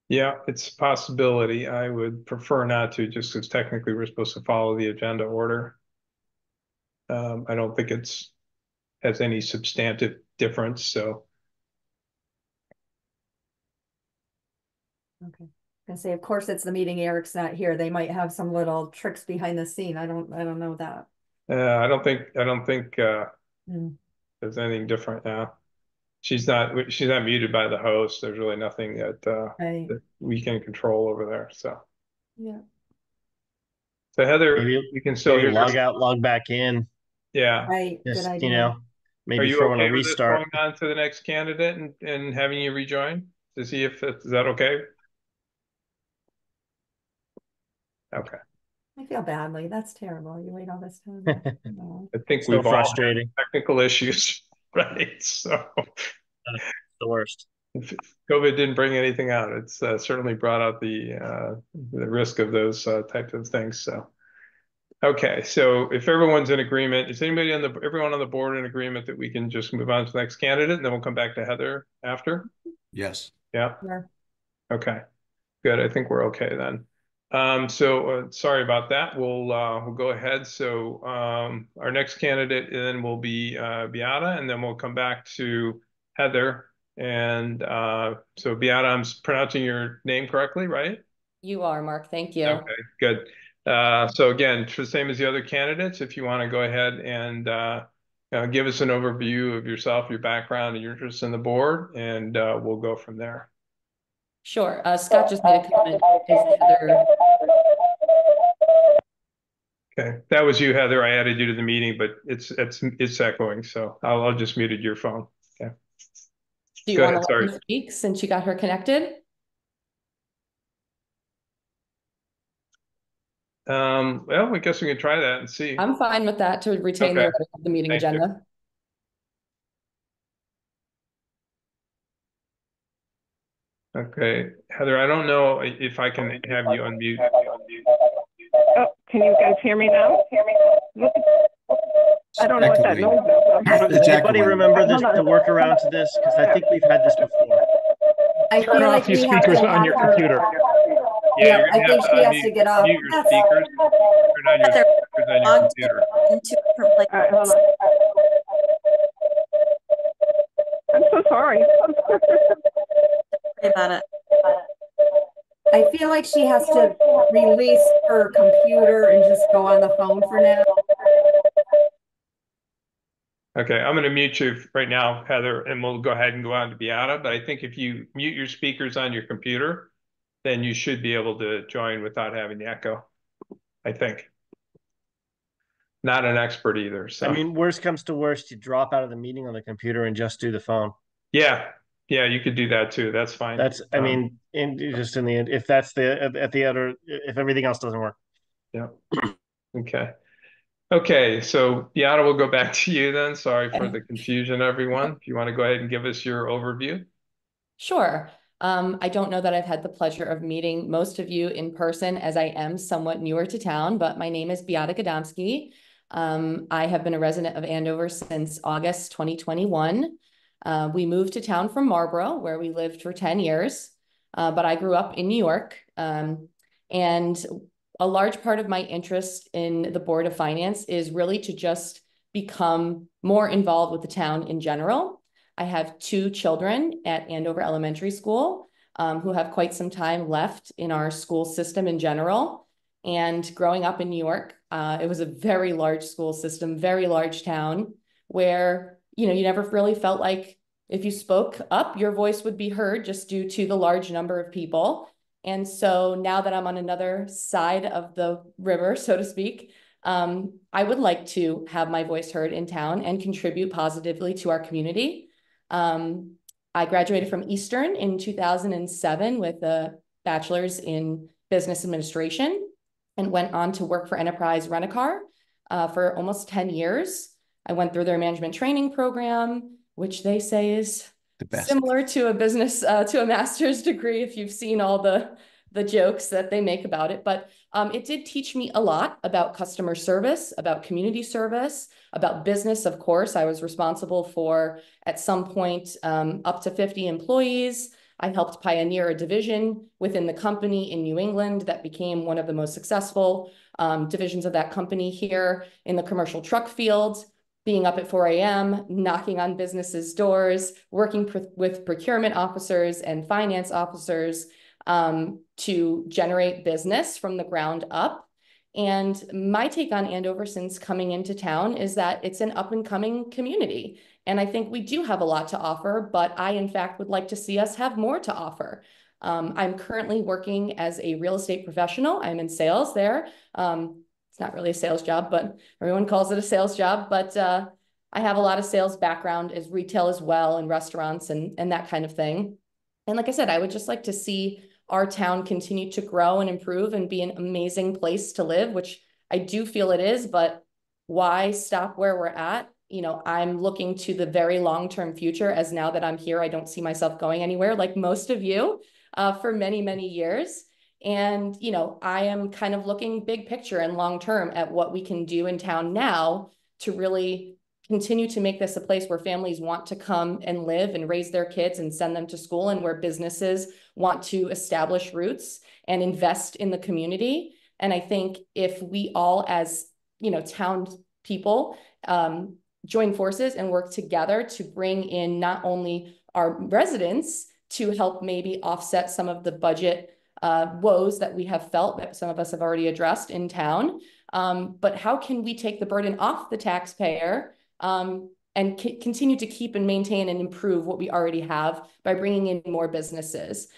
S1: yeah, it's a possibility. I would prefer not to, just because technically we're supposed to follow the agenda order. I don't think it's has any substantive difference. So
S3: Okay. I say, of course, it's the meeting. Eric's not here. They might have some little tricks behind the scene. I don't know that.
S1: I don't think
S3: Mm.
S1: there's anything different now. She's not muted by the host. There's really nothing
S3: Right.
S1: that we can control over there. So
S3: Yeah.
S1: Heather,
S5: Maybe,
S1: you can still hear.
S5: log out, log back in.
S1: Yeah.
S3: Right. Good
S5: Just,
S3: idea.
S5: you know,
S1: Are
S5: maybe
S1: you
S5: throw in
S1: okay
S5: a
S1: with this
S5: restart.
S1: going on to the next candidate and having you rejoin to see if is that okay? Okay.
S3: I feel badly. That's terrible. You wait all this time. No.
S1: I think
S5: So
S1: we've all had
S5: frustrating.
S1: technical issues, right? So
S5: The worst.
S1: if COVID didn't bring anything out, it's certainly brought out the risk of those types of things. So, okay. So if everyone's in agreement, is everyone on the board in agreement that we can just move on to the next candidate and then we'll come back to Heather after?
S2: Yes.
S1: Yeah.
S3: Yeah.
S1: Okay. Good. I think we're okay then. Sorry about that. We'll go ahead. So our next candidate then will be Beata, and then we'll come back to Heather. And so Beata, I'm pronouncing your name correctly, right?
S13: You are, Mark. Thank you.
S1: Okay, good. So again, the same as the other candidates, if you want to go ahead and give us an overview of yourself, your background, and your interest in the board, and we'll go from there.
S13: Sure. Scott just made a comment. Is Heather...
S1: Okay, that was you, Heather. I added you to the meeting, but it's echoing, so I'll just muted your phone. Okay.
S13: Do you want to let her speak since you got her connected?
S1: Well, I guess we can try that and see.
S13: I'm fine with that to retain the meeting agenda.
S1: Okay, Heather, I don't know if I can have you unmute.
S14: Oh, can you guys hear me now? I don't know what that noise is.
S5: Does anybody remember the workaround to this? Because I think we've had this before.
S3: I feel like
S4: your
S3: we have
S4: speakers
S3: to
S4: on your computer.
S1: Yeah,
S3: I think she has to get off.
S1: Mute your speakers. Turn on your speakers on your computer.
S14: Hold on. I'm so sorry.
S7: Sorry about it.
S3: I feel like she has to release her computer and just go on the phone for now.
S1: Okay, I'm going to mute you right now, Heather, and we'll go ahead and go on to Beata. But I think if you mute your speakers on your computer, then you should be able to join without having the echo, I think. Not an expert either. So
S5: I mean, worst comes to worst, you drop out of the meeting on the computer and just do the phone.
S1: Yeah, you could do that too. That's fine.
S5: That's, I mean, just in the end, if that's if everything else doesn't work.
S1: Yeah. Okay, so Beata, we'll go back to you then. Sorry for the confusion, everyone. If you want to go ahead and give us your overview.
S13: Sure. I don't know that I've had the pleasure of meeting most of you in person, as I am somewhat newer to town, but my name is Beata Gadomski. I have been a resident of Andover since August 2021. We moved to town from Marlboro, where we lived for 10 years, but I grew up in New York. And a large part of my interest in the Board of Finance is really to just become more involved with the town in general. I have 2 children at Andover Elementary School who have quite some time left in our school system in general. And growing up in New York, it was a very large school system, very large town where, you never really felt like if you spoke up, your voice would be heard just due to the large number of people. And so now that I'm on another side of the river, so to speak, I would like to have my voice heard in town and contribute positively to our community. I graduated from Eastern in 2007 with a bachelor's in business administration and went on to work for Enterprise Rent-A-Car for almost 10 years. I went through their management training program, which they say is similar to a business, to a master's degree, if you've seen all the jokes that they make about it. But it did teach me a lot about customer service, about community service, about business. Of course, I was responsible for, at some point, up to 50 employees. I helped pioneer a division within the company in New England that became one of the most successful divisions of that company here in the commercial truck field. Being up at 4 a.m., knocking on businesses' doors, working with procurement officers and finance officers to generate business from the ground up. And my take on Andover since coming into town is that it's an up-and-coming community. And I think we do have a lot to offer, but I, in fact, would like to see us have more to offer. I'm currently working as a real estate professional. I'm in sales there. It's not really a sales job, but everyone calls it a sales job. But I have a lot of sales background as retail as well, and restaurants and that kind of thing. And like I said, I would just like to see our town continue to grow and improve and be an amazing place to live, which I do feel it is, but why stop where we're at? You know, I'm looking to the very long-term future, as now that I'm here, I don't see myself going anywhere like most of you for many, many years. And, you know, I am kind of looking big picture and long-term at what we can do in town now to really continue to make this a place where families want to come and live and raise their kids and send them to school, and where businesses want to establish roots and invest in the community. And I think if we all, as, you know, town people, join forces and work together to bring in not only our residents to help maybe offset some of the budget woes that we have felt, that some of us have already addressed in town, but how can we take the burden off the taxpayer and continue to keep and maintain and improve what we already have by bringing in more businesses.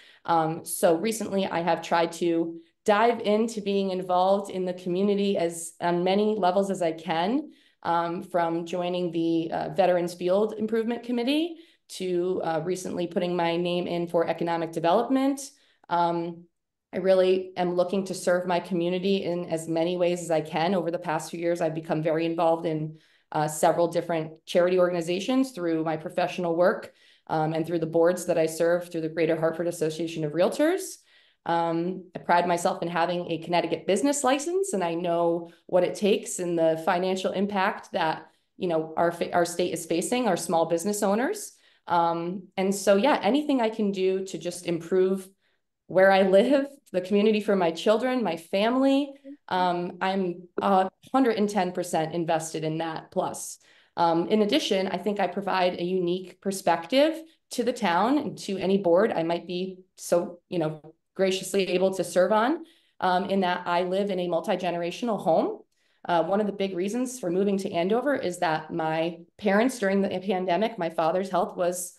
S13: So recently I have tried to dive into being involved in the community as on many levels as I can, from joining the Veterans Field Improvement Committee to recently putting my name in for economic development. I really am looking to serve my community in as many ways as I can. Over the past few years, I've become very involved in several different charity organizations through my professional work and through the boards that I serve through the Greater Hartford Association of Realtors. I pride myself in having a Connecticut business license, and I know what it takes and the financial impact that, you know, our state is facing, our small business owners. And so, yeah, anything I can do to just improve where I live, the community for my children, my family, I'm 110% invested in that plus. In addition, I think I provide a unique perspective to the town and to any board I might be so, you know, graciously able to serve on, in that I live in a multi-generational home. One of the big reasons for moving to Andover is that my parents during the pandemic, my father's health was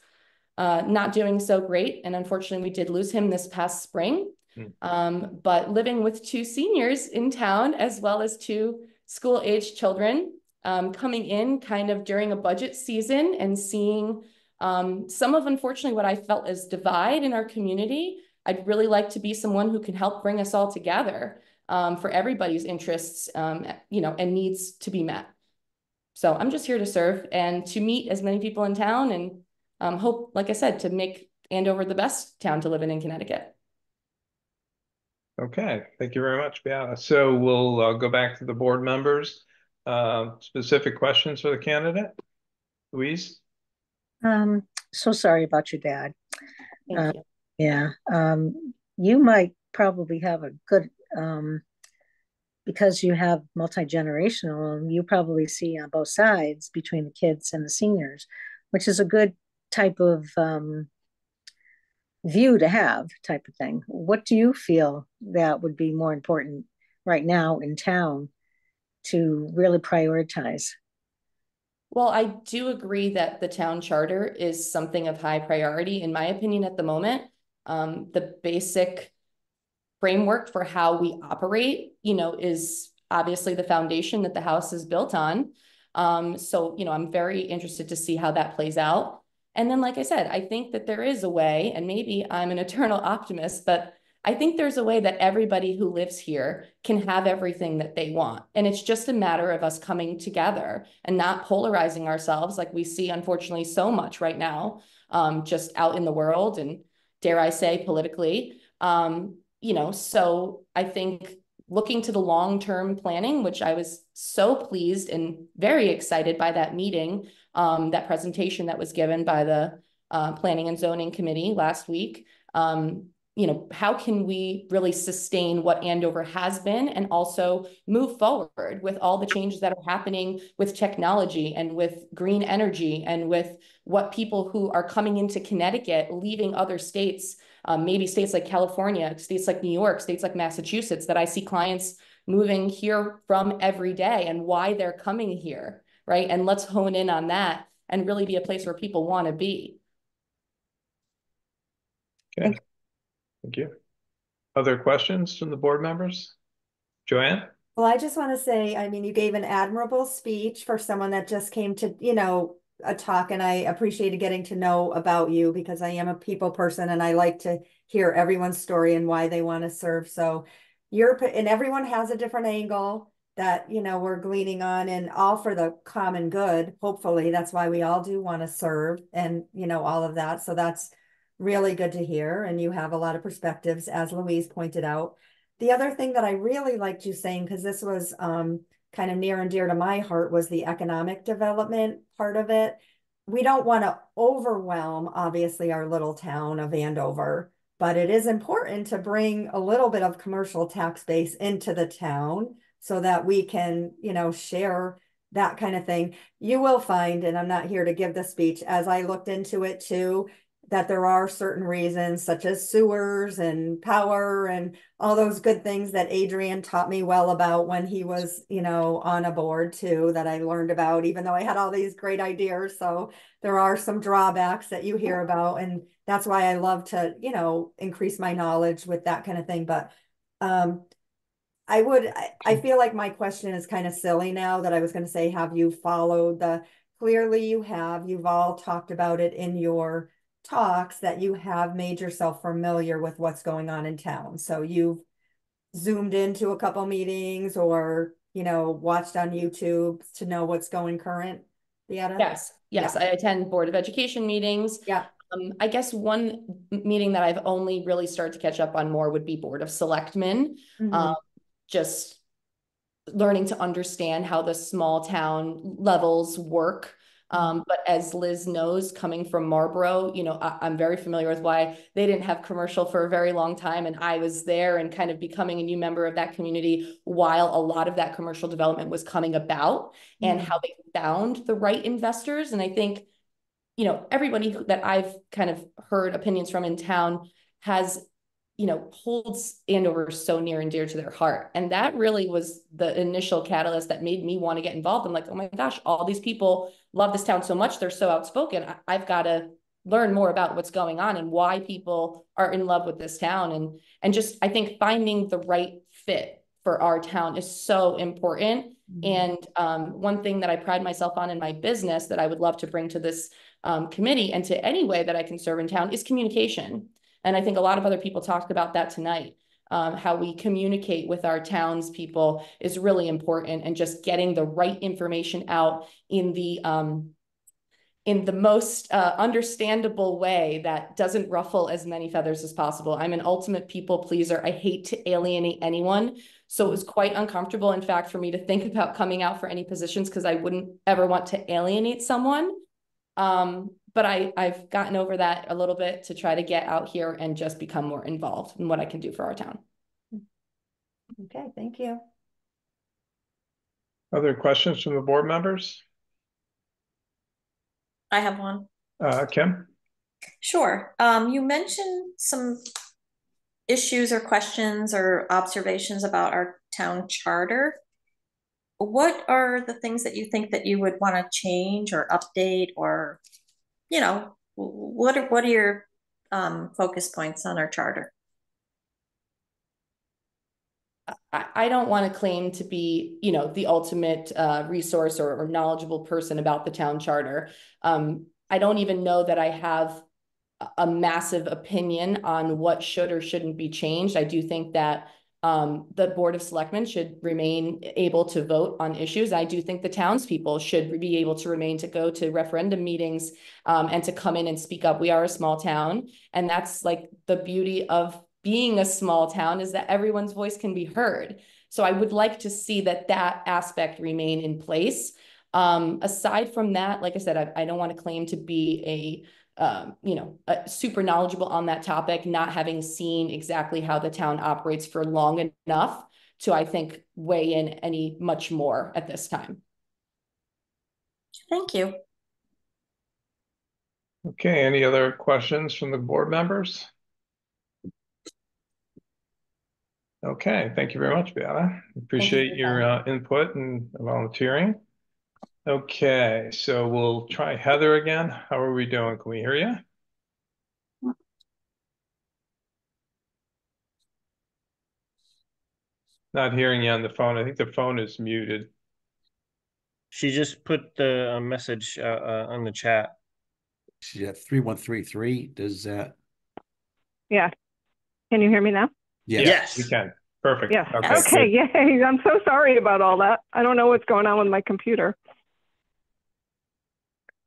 S13: not doing so great. And unfortunately, we did lose him this past spring. But living with two seniors in town, as well as two school-age children, coming in kind of during a budget season and seeing some of, unfortunately, what I felt is divide in our community, I'd really like to be someone who can help bring us all together for everybody's interests, you know, and needs to be met. So I'm just here to serve and to meet as many people in town and hope, like I said, to make Andover the best town to live in Connecticut.
S1: Okay, thank you very much, Beata. So we'll go back to the board members. Specific questions for the candidate? Louise?
S10: So sorry about your dad.
S13: Thank you.
S10: Yeah, you might probably have a good, because you have multi-generational, you probably see on both sides between the kids and the seniors, which is a good type of view to have, type of thing. What do you feel that would be more important right now in town to really prioritize?
S13: Well, I do agree that the town charter is something of high priority, in my opinion, at the moment. The basic framework for how we operate, you know, is obviously the foundation that the house is built on. So, you know, I'm very interested to see how that plays out. And then, like I said, I think that there is a way, and maybe I'm an eternal optimist, but I think there's a way that everybody who lives here can have everything that they want. And it's just a matter of us coming together and not polarizing ourselves like we see, unfortunately, so much right now, just out in the world and, dare I say, politically. You know, so I think looking to the long-term planning, which I was so pleased and very excited by that meeting, that presentation that was given by the Planning and Zoning Committee last week. You know, how can we really sustain what Andover has been and also move forward with all the changes that are happening with technology and with green energy and with what people who are coming into Connecticut, leaving other states, maybe states like California, states like New York, states like Massachusetts, that I see clients moving here from every day and why they're coming here, right? And let's hone in on that and really be a place where people want to be.
S1: Okay. Thank you. Other questions from the board members? Joanne?
S3: Well, I just want to say, I mean, you gave an admirable speech for someone that just came to, you know, a talk, and I appreciated getting to know about you because I am a people person and I like to hear everyone's story and why they want to serve. So and everyone has a different angle that, you know, we're gleaning on, and all for the common good. Hopefully, that's why we all do want to serve, and, you know, all of that. So that's really good to hear. And you have a lot of perspectives, as Louise pointed out. The other thing that I really liked you saying, because this was kind of near and dear to my heart, was the economic development part of it. We don't want to overwhelm, obviously, our little town of Andover, but it is important to bring a little bit of commercial tax base into the town so that we can, you know, share that kind of thing. You will find, and I'm not here to give the speech, as I looked into it too, that there are certain reasons, such as sewers and power and all those good things that Adrian taught me well about when he was, you know, on a board too, that I learned about, even though I had all these great ideas. So there are some drawbacks that you hear about, and that's why I love to, you know, increase my knowledge with that kind of thing. But I feel like my question is kind of silly now, that I was going to say, have you followed clearly you have, you've all talked about it in your talks, that you have made yourself familiar with what's going on in town. So you've zoomed into a couple meetings, or, you know, watched on YouTube to know what's going current. Beata?
S13: Yes.
S3: Yeah.
S13: I attend Board of Education meetings.
S3: Yeah.
S13: I guess one meeting that I've only really started to catch up on more would be Board of Selectmen. Just learning to understand how the small town levels work. But as Liz knows, coming from Marlboro, you know, I'm very familiar with why they didn't have commercial for a very long time. And I was there and kind of becoming a new member of that community while a lot of that commercial development was coming about, and how they found the right investors. And I think, you know, everybody that I've kind of heard opinions from in town has, you know, holds Andover so near and dear to their heart. And that really was the initial catalyst that made me want to get involved. I'm like, oh my gosh, all these people love this town so much. They're so outspoken. I've got to learn more about what's going on and why people are in love with this town. And just, I think finding the right fit for our town is so important. And one thing that I pride myself on in my business that I would love to bring to this committee and to any way that I can serve in town is communication. And I think a lot of other people talked about that tonight. How we communicate with our townspeople is really important, and just getting the right information out in the most understandable way that doesn't ruffle as many feathers as possible. I'm an ultimate people pleaser. I hate to alienate anyone. So it was quite uncomfortable, in fact, for me to think about coming out for any positions, because I wouldn't ever want to alienate someone. But I've gotten over that a little bit to try to get out here and just become more involved in what I can do for our town.
S3: Okay, thank you.
S1: Other questions from the board members?
S7: I have one.
S1: Kim?
S7: Sure. You mentioned some issues or questions or observations about our town charter. What are the things that you think that you would want to change or update, or, you know, what are your focus points on our charter?
S13: I don't want to claim to be, you know, the ultimate resource or knowledgeable person about the town charter. I don't even know that I have a massive opinion on what should or shouldn't be changed. I do think that the Board of Selectmen should remain able to vote on issues. I do think the townspeople should be able to remain to go to referendum meetings and to come in and speak up. We are a small town, and that's like the beauty of being a small town, is that everyone's voice can be heard. So I would like to see that aspect remain in place. Aside from that, like I said, I don't want to claim to be super knowledgeable on that topic, not having seen exactly how the town operates for long enough to, I think, weigh in any much more at this time.
S7: Thank you.
S1: Okay, any other questions from the board members? Okay, thank you very much, Beata. Appreciate your input and volunteering. Okay, so we'll try Heather again. How are we doing? Can we hear you? Not hearing you on the phone. I think the phone is muted.
S5: She just put the message on the chat.
S2: She's at 3133. Does that?
S14: Yeah. Can you hear me now?
S1: Yes, we can. Perfect.
S14: Yes.
S1: Okay.
S14: Okay. Yay. I'm so sorry about all that. I don't know what's going on with my computer.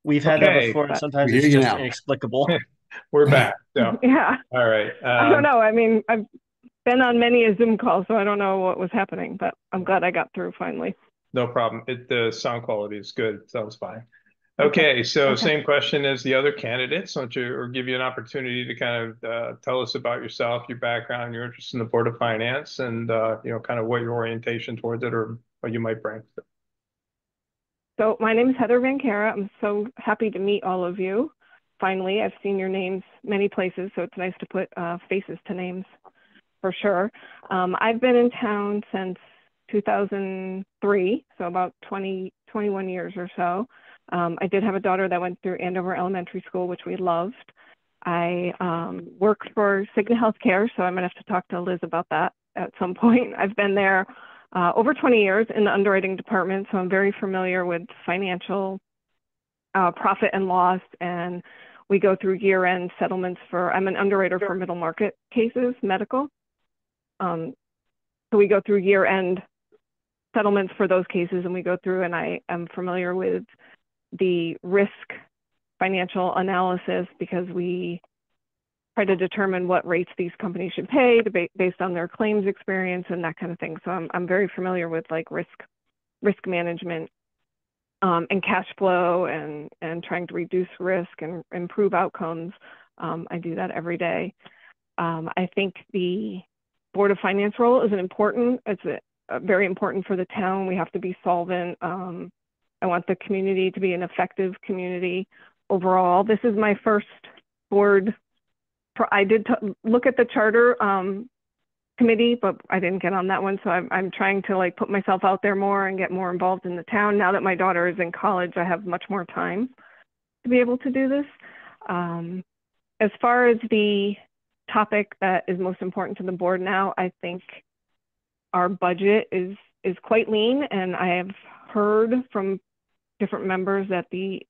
S5: We've had that
S1: Okay.
S5: before, and sometimes
S2: We hear
S5: it's
S2: you
S5: just
S2: now.
S5: inexplicable.
S1: We're back. So,
S14: Yeah.
S1: all right.
S14: I don't know. I mean, I've been on many a Zoom call, so I don't know what was happening, but I'm glad I got through finally.
S1: No problem. The sound quality is good. Sounds fine. Okay, so same question as the other candidates. Why don't you, or give you an opportunity to kind of tell us about yourself, your background, your interest in the Board of Finance, and kind of what your orientation towards it or what you might bring.
S14: So my name is Heather Van Kara. I'm so happy to meet all of you. Finally, I've seen your names many places, so it's nice to put faces to names for sure. I've been in town since 2003, so about 21 years or so. I did have a daughter that went through Andover Elementary School, which we loved. I worked for Cigna Healthcare, so I'm gonna have to talk to Liz about that at some point. I've been there over 20 years in the underwriting department, so I'm very familiar with financial profit and loss, and we go through year-end settlements I'm an underwriter for middle market cases, medical. So we go through year-end settlements for those cases, and we go through, and I am familiar with the risk financial analysis because we try to determine what rates these companies should pay based on their claims experience and that kind of thing. So I'm very familiar with like risk management and cash flow and trying to reduce risk and improve outcomes. I do that every day. I think the Board of Finance role is it's very important for the town. We have to be solvent. I want the community to be an effective community overall. This is my first board. I did look at the charter committee, but I didn't get on that one. So I'm trying to like put myself out there more and get more involved in the town. Now that my daughter is in college, I have much more time to be able to do this. As far as the topic that is most important to the board now, I think our budget is quite lean, and I have heard from different members that the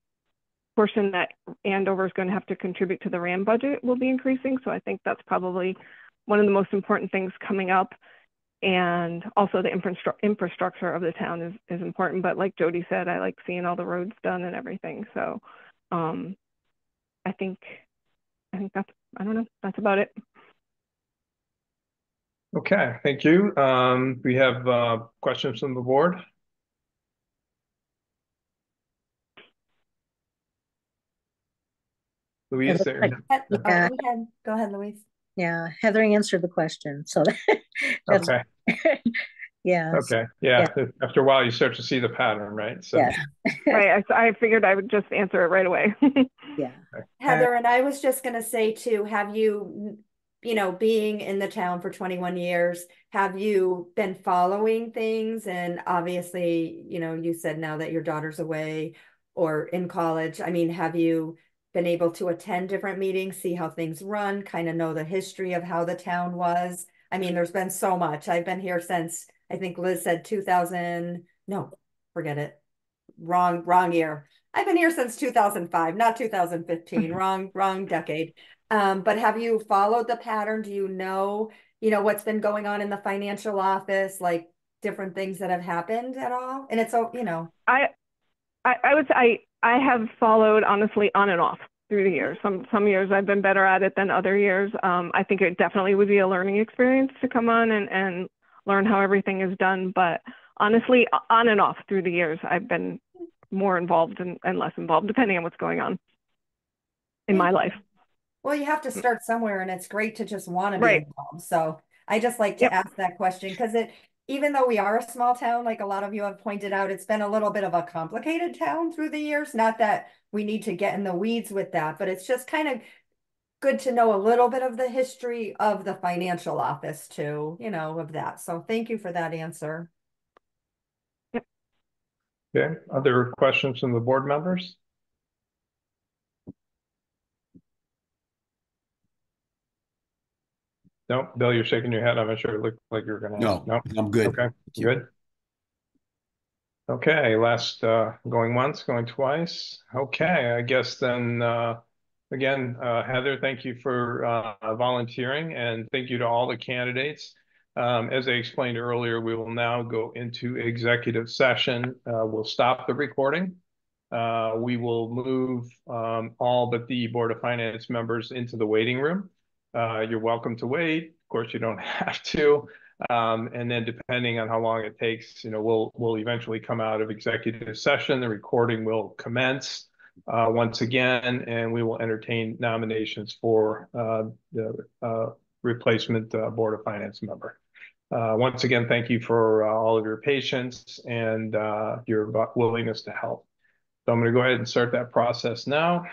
S14: portion that Andover is going to have to contribute to the RAM budget will be increasing. So I think that's probably one of the most important things coming up. And also the infrastructure of the town is important. But like Jody said, I like seeing all the roads done and everything. So I think that's, I don't know, that's about it.
S1: Okay, thank you. We have questions from the board. Louise, there.
S10: Yeah.
S3: Go ahead, Louise.
S10: Yeah, Heather answered the question. So that's
S1: okay.
S10: Yeah.
S1: Okay. Yeah. After a while, you start to see the pattern, right? So.
S10: Yeah.
S14: Right. I figured I would just answer it right away.
S10: Yeah.
S3: Heather, and I was just going to say too, have you, being in the town for 21 years, have you been following things? And obviously, you said now that your daughter's away or in college, I mean, have you been able to attend different meetings, see how things run, kind of know the history of how the town was? I mean, there's been so much. I've been here since, I think Liz said 2000, no, forget it. Wrong year. I've been here since 2005, not 2015, wrong decade. But have you followed the pattern? Do you know what's been going on in the financial office, like different things that have happened at all? And it's,
S14: I would say I have followed honestly on and off through the years. Some years I've been better at it than other years. I think it definitely would be a learning experience to come on and learn how everything is done. But honestly, on and off through the years, I've been more involved and less involved, depending on what's going on in my life.
S3: Well, you have to start somewhere, and it's great to just want to be involved. So I just like to ask that question because even though we are a small town, like a lot of you have pointed out, it's been a little bit of a complicated town through the years. Not that we need to get in the weeds with that, but it's just kind of good to know a little bit of the history of the financial office too, of that. So thank you for that answer.
S1: Okay, other questions from the board members? No, Bill, you're shaking your head. I'm not sure it looked like you were going to ask.
S2: No, I'm good.
S1: Okay, good. Okay, last going once, going twice. Okay, I guess then again, Heather, thank you for volunteering, and thank you to all the candidates. As I explained earlier, we will now go into executive session. We'll stop the recording. We will move all but the Board of Finance members into the waiting room. You're welcome to wait. Of course, you don't have to. And then depending on how long it takes, we'll eventually come out of executive session. The recording will commence once again, and we will entertain nominations for the replacement Board of Finance member. Once again, thank you for all of your patience and your willingness to help. So I'm going to go ahead and start that process now.